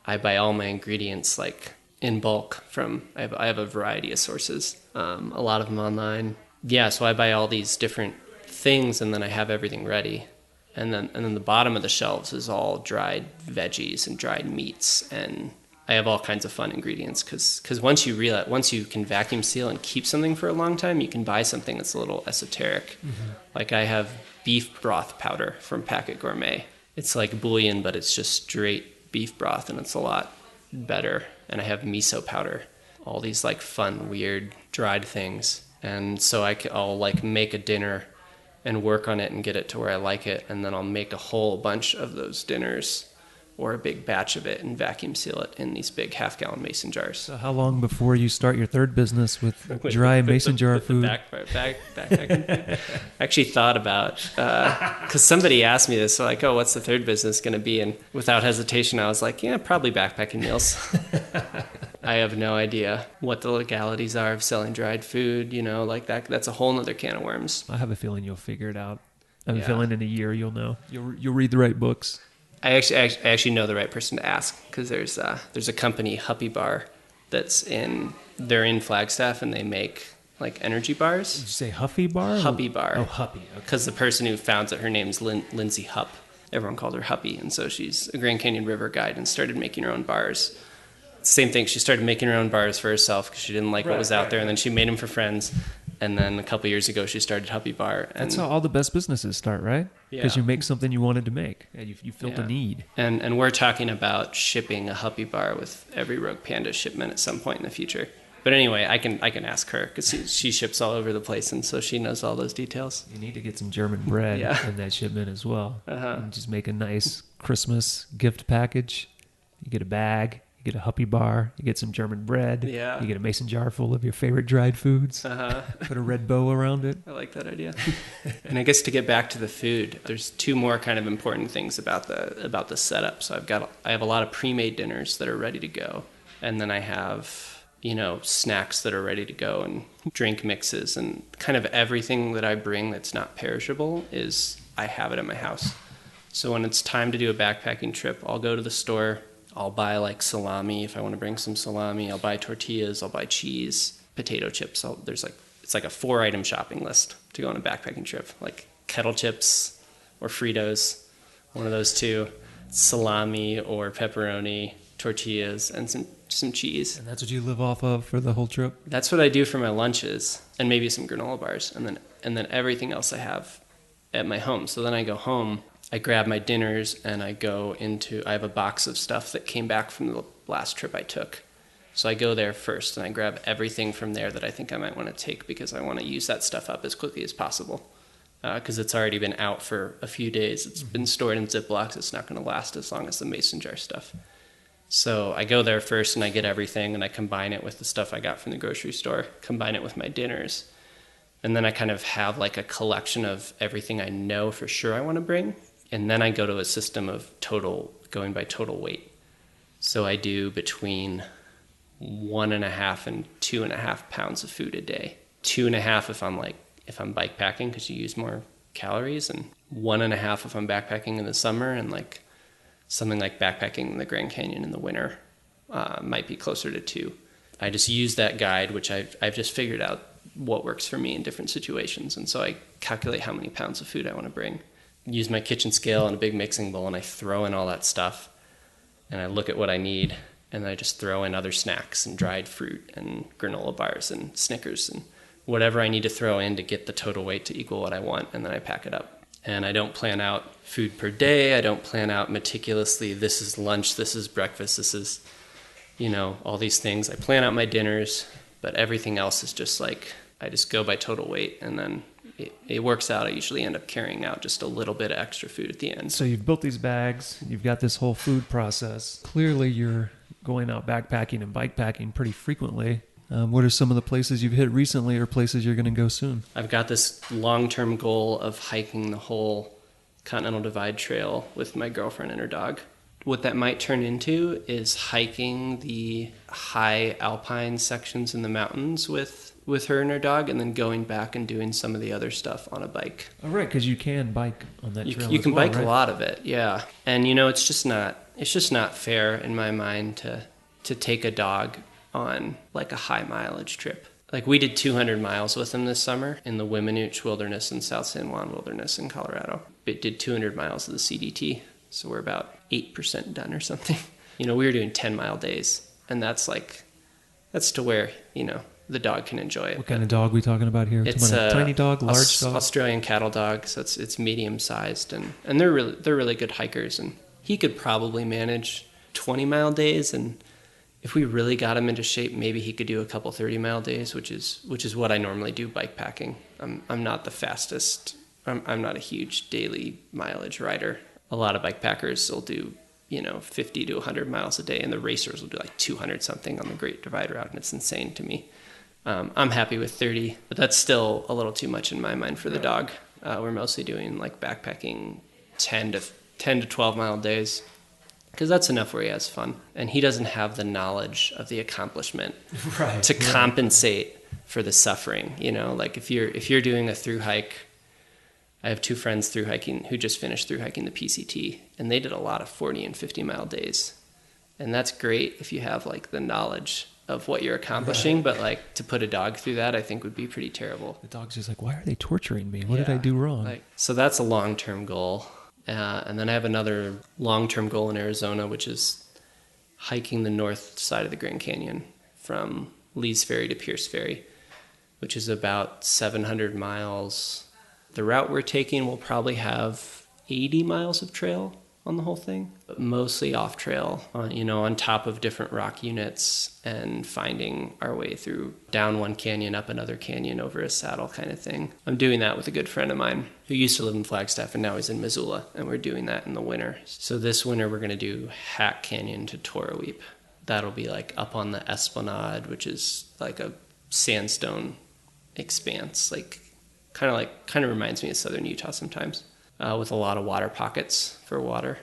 I buy all my ingredients like in bulk I have a variety of sources, a lot of them online. Yeah, so I buy all these different things, and then I have everything ready. And then the bottom of the shelves is all dried veggies and dried meats, and I have all kinds of fun ingredients because once you can vacuum seal and keep something for a long time, you can buy something that's a little esoteric. Mm-hmm. Like I have beef broth powder from Packet Gourmet. It's like bouillon, but it's just straight beef broth, and it's a lot better. And I have miso powder, all these like fun, weird dried things. And so I'll like make a dinner and work on it and get it to where I like it, and then I'll make a whole bunch of those dinners or a big batch of it and vacuum seal it in these big half-gallon mason jars. So how long before you start your third business with dry mason jar food? Backpacking. I actually thought about, because somebody asked me this, so like, what's the third business going to be? And without hesitation, I was like, yeah, probably backpacking meals. I have no idea what the legalities are of selling dried food, like that. That's a whole nother can of worms. I have a feeling you'll figure it out. I have a Yeah. feeling in a year you'll know. You'll read the right books. I actually know the right person to ask, because there's a company, Huppy Bar, they're in Flagstaff, and they make like energy bars. Did you say Huffy Bar? Huppy Bar. Oh, Huppy. Okay. Because the person who founds it, her name's Lindsay Hupp. Everyone called her Huppy, and so she's a Grand Canyon River guide and started making her own bars. Same thing, she started making her own bars for herself because she didn't like what was out there, and then she made them for friends. And then a couple years ago, she started Huppy Bar. And that's how all the best businesses start, right? Because Yeah. you make something you wanted to make, and you felt a need. And we're talking about shipping a Huppy Bar with every Rogue Panda shipment at some point in the future. But anyway, I can ask her, because she ships all over the place, and so she knows all those details. You need to get some German bread in that shipment as well. And just make a nice Christmas gift package. You get a bag, you get a Huppy Bar, you get some German bread. Yeah. You get a mason jar full of your favorite dried foods. Put a red bow around it. I like that idea. And I guess to get back to the food, there's two more kind of important things about the setup. So I have a lot of pre-made dinners that are ready to go, and then I have snacks that are ready to go, and drink mixes, and kind of everything that I bring that's not perishable I have it at my house. So when it's time to do a backpacking trip, I'll go to the store. I'll buy like salami if I want to bring some salami. I'll buy tortillas. I'll buy cheese, potato chips. It's like a 4-item shopping list to go on a backpacking trip. Like kettle chips or Fritos, one of those two, salami or pepperoni, tortillas, and some cheese. And that's what you live off of for the whole trip? That's what I do for my lunches, and maybe some granola bars, and then everything else I have at my home. So then I go home, I grab my dinners, and I have a box of stuff that came back from the last trip I took. So I go there first, and I grab everything from there that I think I might want to take, because I want to use that stuff up as quickly as possible. Because it's already been out for a few days. It's been stored in Ziplocs. It's not going to last as long as the mason jar stuff. So I go there first, and I get everything, and I combine it with the stuff I got from the grocery store, combine it with my dinners. And then I kind of have like a collection of everything I know for sure I want to bring. And then I go to a system of going by total weight. So I do between 1.5 and 2.5 pounds of food a day. 2.5 if I'm bikepacking, because you use more calories, and 1.5 if I'm backpacking in the summer, and like something like backpacking in the Grand Canyon in the winter might be closer to 2. I just use that guide, which I've just figured out what works for me in different situations. And so I calculate how many pounds of food I want to bring. Use my kitchen scale and a big mixing bowl, and I throw in all that stuff, and I look at what I need, and I just throw in other snacks and dried fruit and granola bars and Snickers and whatever I need to throw in to get the total weight to equal what I want, and then I pack it up. And I don't plan out food per day. I don't plan out meticulously, this is lunch, this is breakfast, this is, all these things. I plan out my dinners, but everything else is just like, I just go by total weight, and then it works out. I usually end up carrying out just a little bit of extra food at the end. So you've built these bags, you've got this whole food process. Clearly you're going out backpacking and bikepacking pretty frequently. What are some of the places you've hit recently, or places you're going to go soon? I've got this long-term goal of hiking the whole Continental Divide Trail with my girlfriend and her dog. What that might turn into is hiking the high alpine sections in the mountains with her and her dog, and then going back and doing some of the other stuff on a bike. Oh, right, because you can bike on that trail. You can bike right? a lot of it, yeah. And it's just not fair in my mind to take a dog on like a high mileage trip. Like we did 200 miles with him this summer in the Weminuche Wilderness and South San Juan Wilderness in Colorado. It did 200 miles of the CDT, so we're about 8% done or something. We were doing 10-mile days, and that's to where the dog can enjoy it. What kind of dog are we talking about here? It's a tiny dog, large dog? Australian cattle dog, so it's medium sized, and they're really good hikers, and he could probably manage 20-mile days, and if we really got him into shape, maybe he could do a couple 30-mile days, which is what I normally do bikepacking. I'm not the fastest. I'm not a huge daily mileage rider. A lot of bikepackers will do 50 to 100 miles a day, and the racers will do like 200 something on the Great Divide Route, and it's insane to me. I'm happy with 30, but that's still a little too much in my mind for the dog. We're mostly doing like backpacking 10 to 12 mile days. because that's enough where he has fun. And he doesn't have the knowledge of the accomplishment to compensate for the suffering. Like if you're doing a through hike, I have 2 friends through hiking who just finished through hiking the PCT, and they did a lot of 40 and 50 mile days. And that's great if you have like the knowledge of what you're accomplishing, but like to put a dog through that, I think would be pretty terrible. The dog's just like, why are they torturing me? What did I do wrong? So that's a long-term goal. And then I have another long-term goal in Arizona, which is hiking the north side of the Grand Canyon from Lee's Ferry to Pierce Ferry, which is about 700 miles. The route we're taking will probably have 80 miles of trail on the whole thing, but mostly off trail, on top of different rock units and finding our way through down one canyon, up another canyon, over a saddle kind of thing. I'm doing that with a good friend of mine who used to live in Flagstaff and now he's in Missoula, and we're doing that in the winter. So this winter we're going to do Hack Canyon to Toroweep. That'll be like up on the Esplanade, which is like a sandstone expanse, kind of reminds me of southern Utah sometimes. With a lot of water pockets for water.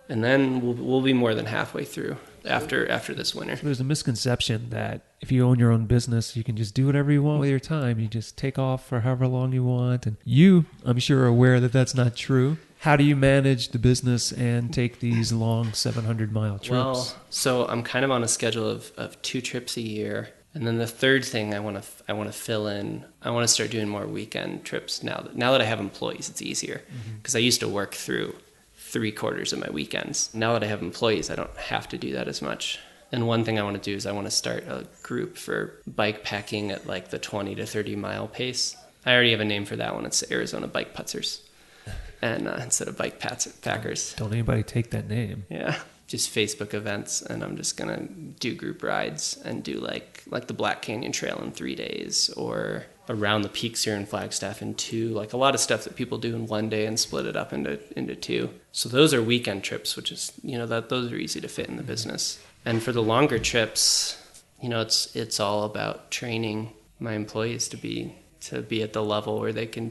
And then we'll be more than halfway through after this winter. There's a misconception that if you own your own business, you can just do whatever you want with your time. You just take off for however long you want. And you, I'm sure, are aware that that's not true. How do you manage the business and take these long 700-mile trips? Well, so I'm kind of on a schedule of 2 trips a year. And then the third thing I want to fill in, I want to start doing more weekend trips now that I have employees. It's easier because I used to work through 3/4 of my weekends. Now that I have employees, I don't have to do that as much. And one thing I want to do is I want to start a group for bike packing at like the 20 to 30 mile pace. I already have a name for that one. It's Arizona Bike Putzers, and instead of bike packers. Don't anybody take that name? Yeah. Just Facebook events, and I'm just gonna do group rides and do like the Black Canyon Trail in 3 days, or around the peaks here in Flagstaff in 2, like a lot of stuff that people do in 1 day and split it up into 2. So those are weekend trips, which is those are easy to fit in the business. And for the longer trips, it's all about training my employees to be at the level where they can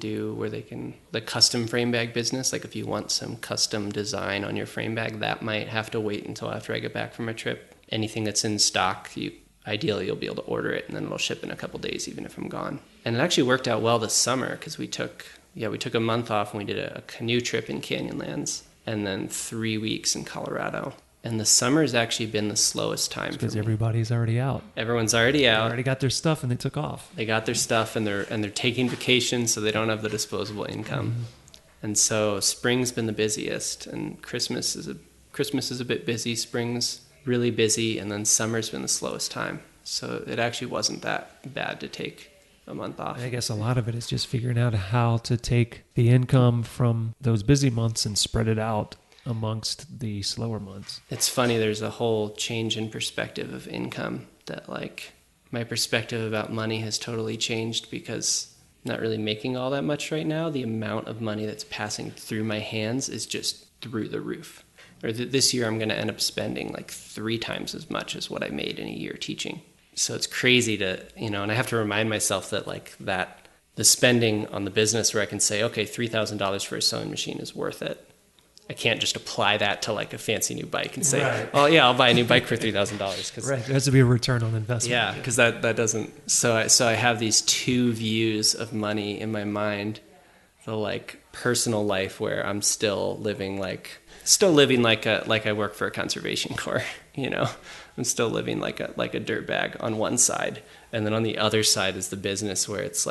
the custom frame bag business. Like if you want some custom design on your frame bag, that might have to wait until after I get back from a trip. Anything that's in stock, ideally you'll be able to order it and then it'll ship in a couple days even if I'm gone. And it actually worked out well this summer because we took a month off and we did a canoe trip in Canyonlands and then 3 weeks in Colorado. And the summer's actually been the slowest time for me. Because everybody's already out. Everyone's already out. They already got their stuff and they took off. They got their stuff and they're taking vacations, so they don't have the disposable income. Mm-hmm. And so spring's been the busiest, and Christmas is a bit busy. Spring's really busy, and then summer's been the slowest time. So it actually wasn't that bad to take a month off. I guess a lot of it is just figuring out how to take the income from those busy months and spread it out amongst the slower months. It's funny, there's a whole change in perspective of income that my perspective about money has totally changed because I'm not really making all that much right now. The amount of money that's passing through my hands is just through the roof. Or this year I'm going to end up spending 3 times as much as what I made in a year teaching. So it's crazy to, and I have to remind myself that that the spending on the business where I can say, okay, $3,000 for a sewing machine is worth it. I can't just apply that to a fancy new bike and say, right. Oh yeah, I'll buy a new bike for $3,000. Right, there has to be a return on investment. Yeah, because that doesn't. So I have these 2 views of money in my mind. The personal life where I'm still living like I work for a conservation corps. I'm still living like a dirtbag on one side, and then on the other side is the business where it's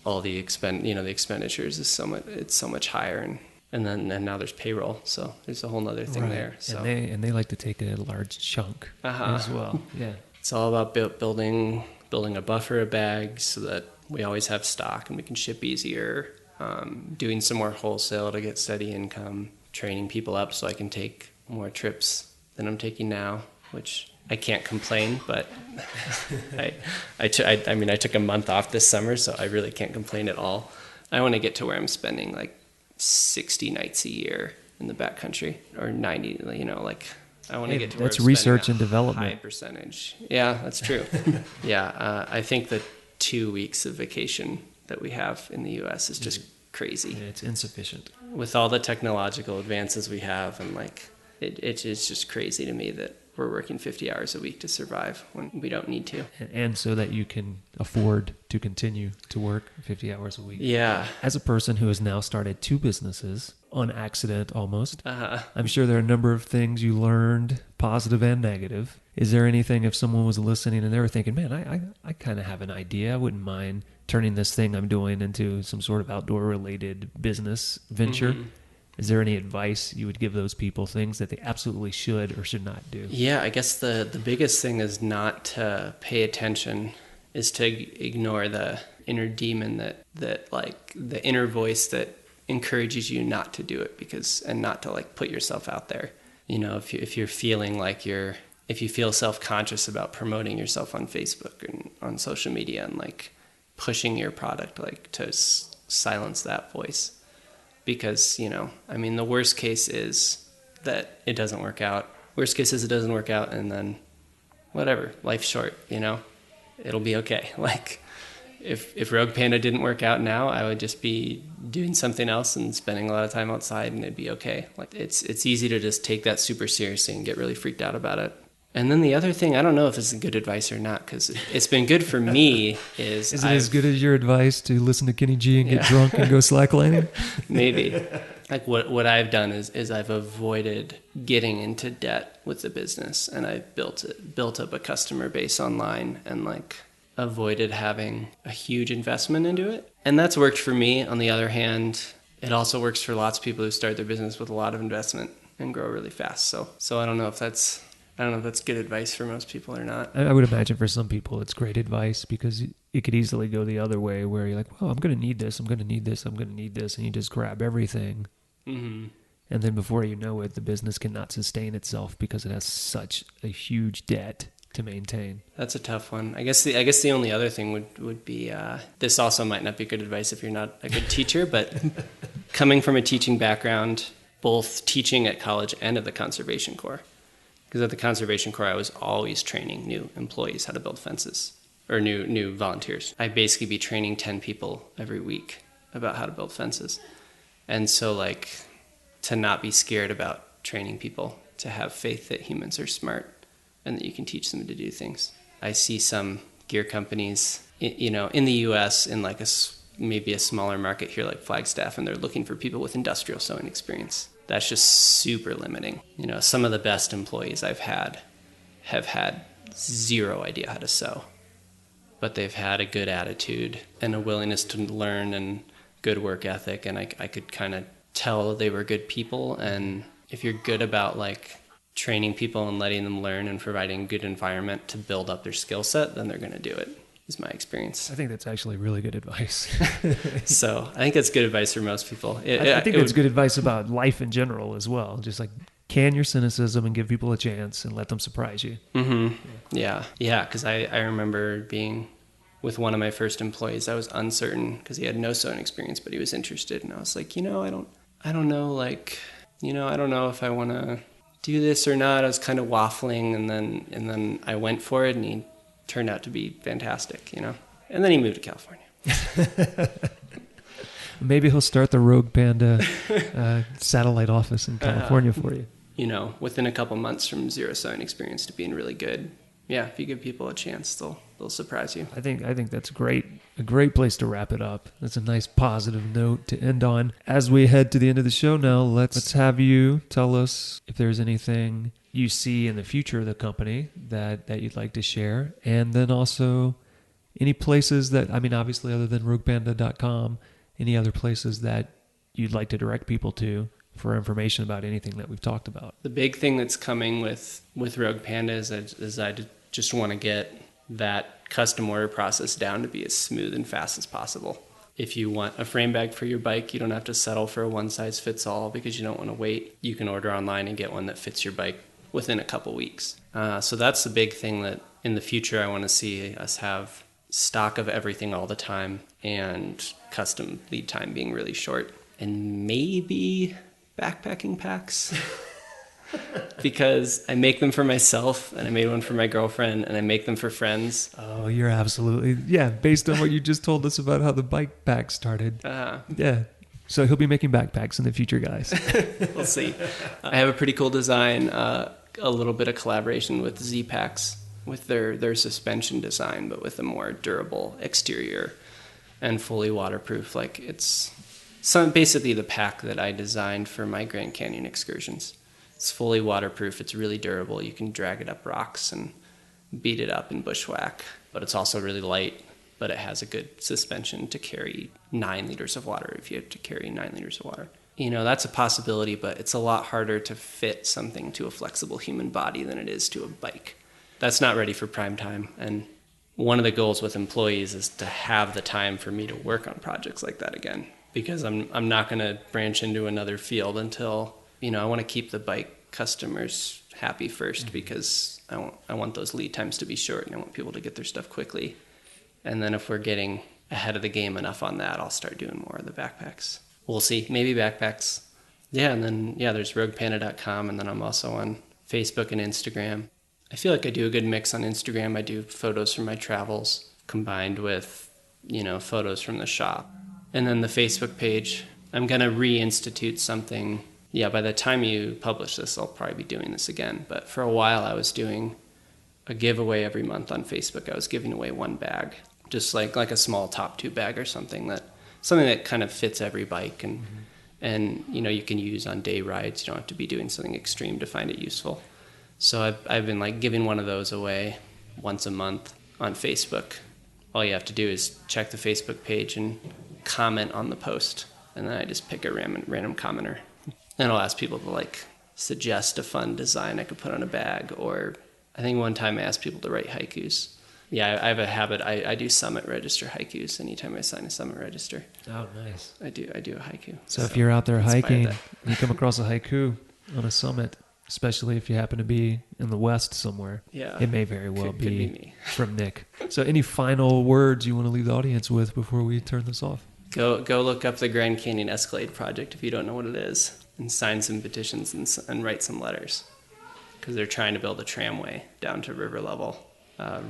all the the expenditures is so much higher and now there's payroll, so there's a whole other thing there. So and they like to take a large chunk as well. Yeah, it's all about building a buffer of bags so that we always have stock and we can ship easier. Doing some more wholesale to get steady income, training people up so I can take more trips than I'm taking now, which I can't complain. But I took a month off this summer, so I really can't complain at all. I want to get to where I'm spending 60 nights a year in the backcountry, or 90, I want to get to where that's research and development. High percentage. Yeah, that's true. Yeah, I think the 2 weeks of vacation that we have in the U.S. is just crazy. Yeah, it's insufficient. With all the technological advances we have and it's just crazy to me that we're working 50 hours a week to survive when we don't need to. And so that you can afford to continue to work 50 hours a week. Yeah. As a person who has now started 2 businesses on accident almost, Uh-huh. I'm sure there are a number of things you learned, positive and negative. Is there anything, if someone was listening and they were thinking, man, I kind of have an idea, I wouldn't mind turning this thing I'm doing into some sort of outdoor-related business venture? Mm-hmm. Is there any advice you would give those people, things that they absolutely should or should not do? Yeah, I guess the biggest thing is not to pay attention, is to ignore the inner demon that like the inner voice that encourages you not to do it, and not to like put yourself out there. You know, if you're feeling like if you feel self-conscious about promoting yourself on Facebook and on social media and like pushing your product, like to silence that voice. Because, you know, I mean, the worst case is that it doesn't work out. Worst case is it doesn't work out, and then whatever, life's short, you know? It'll be okay. Like, if Rogue Panda didn't work out now, I would just be doing something else and spending a lot of time outside, and it'd be okay. Like, it's easy to just take that super seriously and get really freaked out about it. And then the other thing, I don't know if this is good advice or not, because it's been good for me is... Is it as good as your advice to listen to Kenny G and get drunk and go slacklining? Maybe. Like what I've done is I've avoided getting into debt with the business, and I've built up a customer base online and like avoided having a huge investment into it. And that's worked for me. On the other hand, it also works for lots of people who start their business with a lot of investment and grow really fast. So I don't know if that's good advice for most people or not. I would imagine for some people it's great advice, because it could easily go the other way where you're like, well, I'm going to need this, I'm going to need this, I'm going to need this, and you just grab everything. Mm-hmm. And then before you know it, the business cannot sustain itself because it has such a huge debt to maintain. That's a tough one. I guess the only other thing would be, this also might not be good advice if you're not a good teacher, but coming from a teaching background, both teaching at college and at the Conservation Corps. Because at the Conservation Corps, I was always training new employees how to build fences, or new volunteers. I'd basically be training 10 people every week about how to build fences. And so, like, to not be scared about training people, to have faith that humans are smart and that you can teach them to do things. I see some gear companies, you know, in the U.S., in like maybe a smaller market here like Flagstaff, and they're looking for people with industrial sewing experience. That's just super limiting. You know, some of the best employees I've had have had zero idea how to sew, but they've had a good attitude and a willingness to learn and good work ethic, and I could kind of tell they were good people. And if you're good about like training people and letting them learn and providing a good environment to build up their skill set, then they're going to do it, is my experience. I think that's actually really good advice. So I think that's good advice for most people. I think it's good advice about life in general as well. Just like can your cynicism and give people a chance and let them surprise you. Mm-hmm. Yeah. Because I remember being with one of my first employees. I was uncertain because he had no sewing experience, but he was interested. And I was like, I don't know, like, I don't know if I want to do this or not. I was kind of waffling, and then I went for it, and he turned out to be fantastic, And then he moved to California. Maybe he'll start the Rogue Panda satellite office in California for you. Within a couple months from zero sewing experience to being really good. Yeah, if you give people a chance, they'll surprise you. I think that's great. A great place to wrap it up. That's a nice positive note to end on. As we head to the end of the show now, let's have you tell us if there's anything you see in the future of the company that you'd like to share, and then also any places that, obviously other than roguepanda.com, any other places that you'd like to direct people to for information about anything that we've talked about. The big thing that's coming with Rogue Panda is I just want to get that custom order process down to be as smooth and fast as possible. If you want a frame bag for your bike, you don't have to settle for a one-size-fits-all because you don't want to wait. You can order online and get one that fits your bike within a couple weeks. So that's the big thing that in the future I want to see us have stock of everything all the time, and custom lead time being really short. And maybe backpacking packs. Because I make them for myself, and I made one for my girlfriend, and I make them for friends. Oh, you're absolutely... Yeah, based on what you just told us about how the bike pack started. Yeah. So he'll be making backpacks in the future, guys. We'll see. I have a pretty cool design, a little bit of collaboration with Z-Packs with their suspension design, but with a more durable exterior and fully waterproof. Like it's basically the pack that I designed for my Grand Canyon excursions. It's fully waterproof. It's really durable. You can drag it up rocks and beat it up and bushwhack, but it's also really light, but it has a good suspension to carry 9 liters of water if you have to carry 9 liters of water. You know, that's a possibility, but it's a lot harder to fit something to a flexible human body than it is to a bike. That's not ready for prime time. And one of the goals with employees is to have the time for me to work on projects like that again, because I'm not going to branch into another field until, you know, I want to keep the bike customers happy first, because I want those lead times to be short, and I want people to get their stuff quickly. And then if we're getting ahead of the game enough on that, I'll start doing more of the backpacks. We'll see. Maybe backpacks. Yeah, and then, there's roguepanda.com, and then I'm also on Facebook and Instagram. I feel like I do a good mix on Instagram. I do photos from my travels combined with, photos from the shop. And then the Facebook page, I'm going to reinstitute something. Yeah, by the time you publish this, I'll probably be doing this again. But for a while, I was doing a giveaway every month on Facebook. I was giving away one bag, just like a small top tube bag or something that kind of fits every bike and you can use on day rides. You don't have to be doing something extreme to find it useful. So I've been giving one of those away once a month on Facebook. All you have to do is check the Facebook page and comment on the post, and then I just pick a random commenter, and I'll ask people to suggest a fun design I could put on a bag. Or I think one time I asked people to write haikus. Yeah, I have a habit. I do Summit Register haikus anytime I sign a Summit Register. Oh, nice. I do a haiku. So if you're out there hiking, you come across a haiku on a summit, especially if you happen to be in the West somewhere, it may very well be me. From Nick. So any final words you want to leave the audience with before we turn this off? Go look up the Grand Canyon Escalade Project if you don't know what it is, and sign some petitions and write some letters, because they're trying to build a tramway down to river level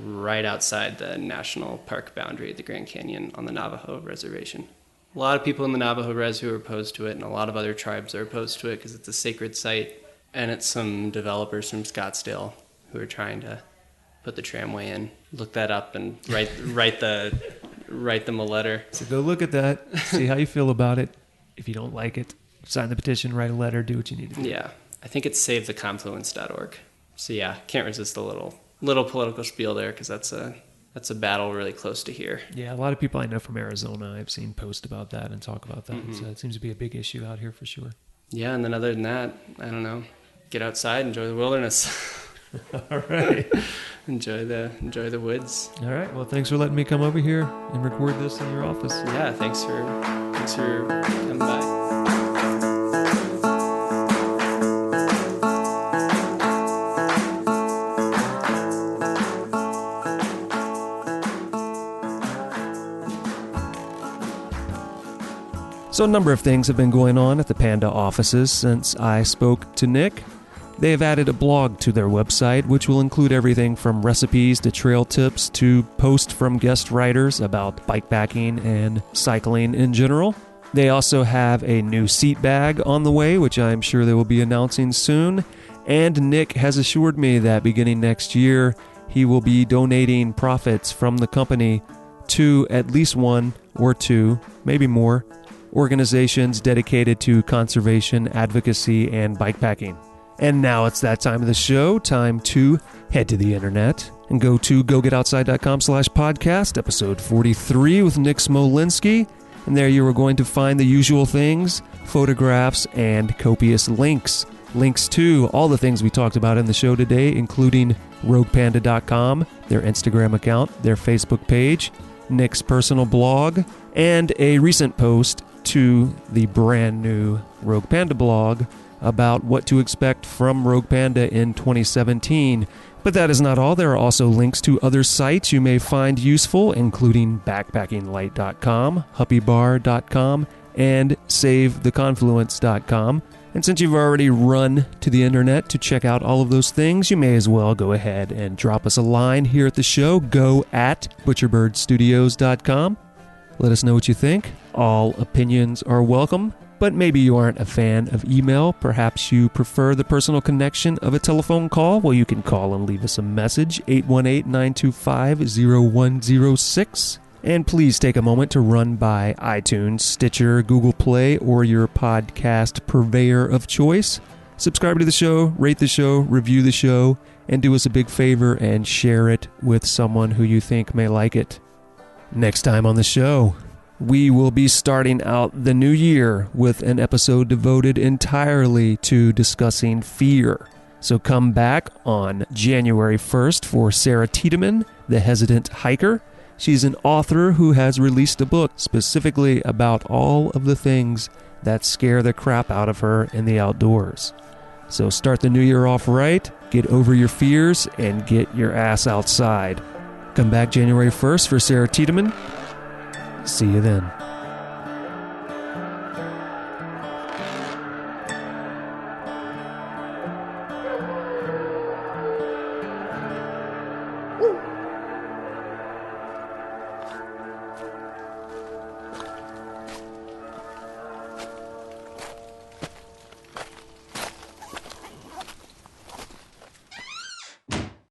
right outside the national park boundary of the Grand Canyon on the Navajo Reservation. A lot of people in the Navajo Res who are opposed to it, and a lot of other tribes are opposed to it because it's a sacred site, and it's some developers from Scottsdale who are trying to put the tramway in. Look that up and write them a letter. So go look at that, see how you feel about it. If you don't like it, sign the petition, write a letter, do what you need to do. Yeah, I think it's savetheconfluence.org. So can't resist a little political spiel there, because that's a battle really close to here. Yeah, a lot of people I know from Arizona, I've seen post about that and talk about that. So it seems to be a big issue out here for sure. Yeah, and then other than that, I don't know. Get outside, enjoy the wilderness. All right. Enjoy the woods. All right. Well, thanks for letting me come over here and record this in your office. Yeah, thanks for coming by. So a number of things have been going on at the Panda offices since I spoke to Nick. They have added a blog to their website, which will include everything from recipes to trail tips to posts from guest writers about bikepacking and cycling in general. They also have a new seat bag on the way, which I'm sure they will be announcing soon. And Nick has assured me that beginning next year, he will be donating profits from the company to at least one or two, maybe more, organizations dedicated to conservation, advocacy, and bikepacking. And now it's that time of the show, time to head to the internet and go to gogetoutside.com/podcast, episode 43 with Nick Smolinske. And there you are going to find the usual things, photographs, and copious links. Links to all the things we talked about in the show today, including roguepanda.com, their Instagram account, their Facebook page, Nick's personal blog, and a recent post to the brand new Rogue Panda blog about what to expect from Rogue Panda in 2017. But that is not all. There are also links to other sites you may find useful, including backpackinglight.com, huppybar.com, and savetheconfluence.com. And since you've already run to the internet to check out all of those things, you may as well go ahead and drop us a line here at the show. Go at butcherbirdstudios.com. Let us know what you think. All opinions are welcome, but maybe you aren't a fan of email. Perhaps you prefer the personal connection of a telephone call. Well, you can call and leave us a message, 818-925-0106. And please take a moment to run by iTunes, Stitcher, Google Play, or your podcast purveyor of choice. Subscribe to the show, rate the show, review the show, and do us a big favor and share it with someone who you think may like it. Next time on the show, we will be starting out the new year with an episode devoted entirely to discussing fear. So come back on January 1st for Sarah Tiedemann, the Hesitant Hiker. She's an author who has released a book specifically about all of the things that scare the crap out of her in the outdoors. So start the new year off right, get over your fears, and get your ass outside. Come back January 1st for Sarah Tiedemann. See you then.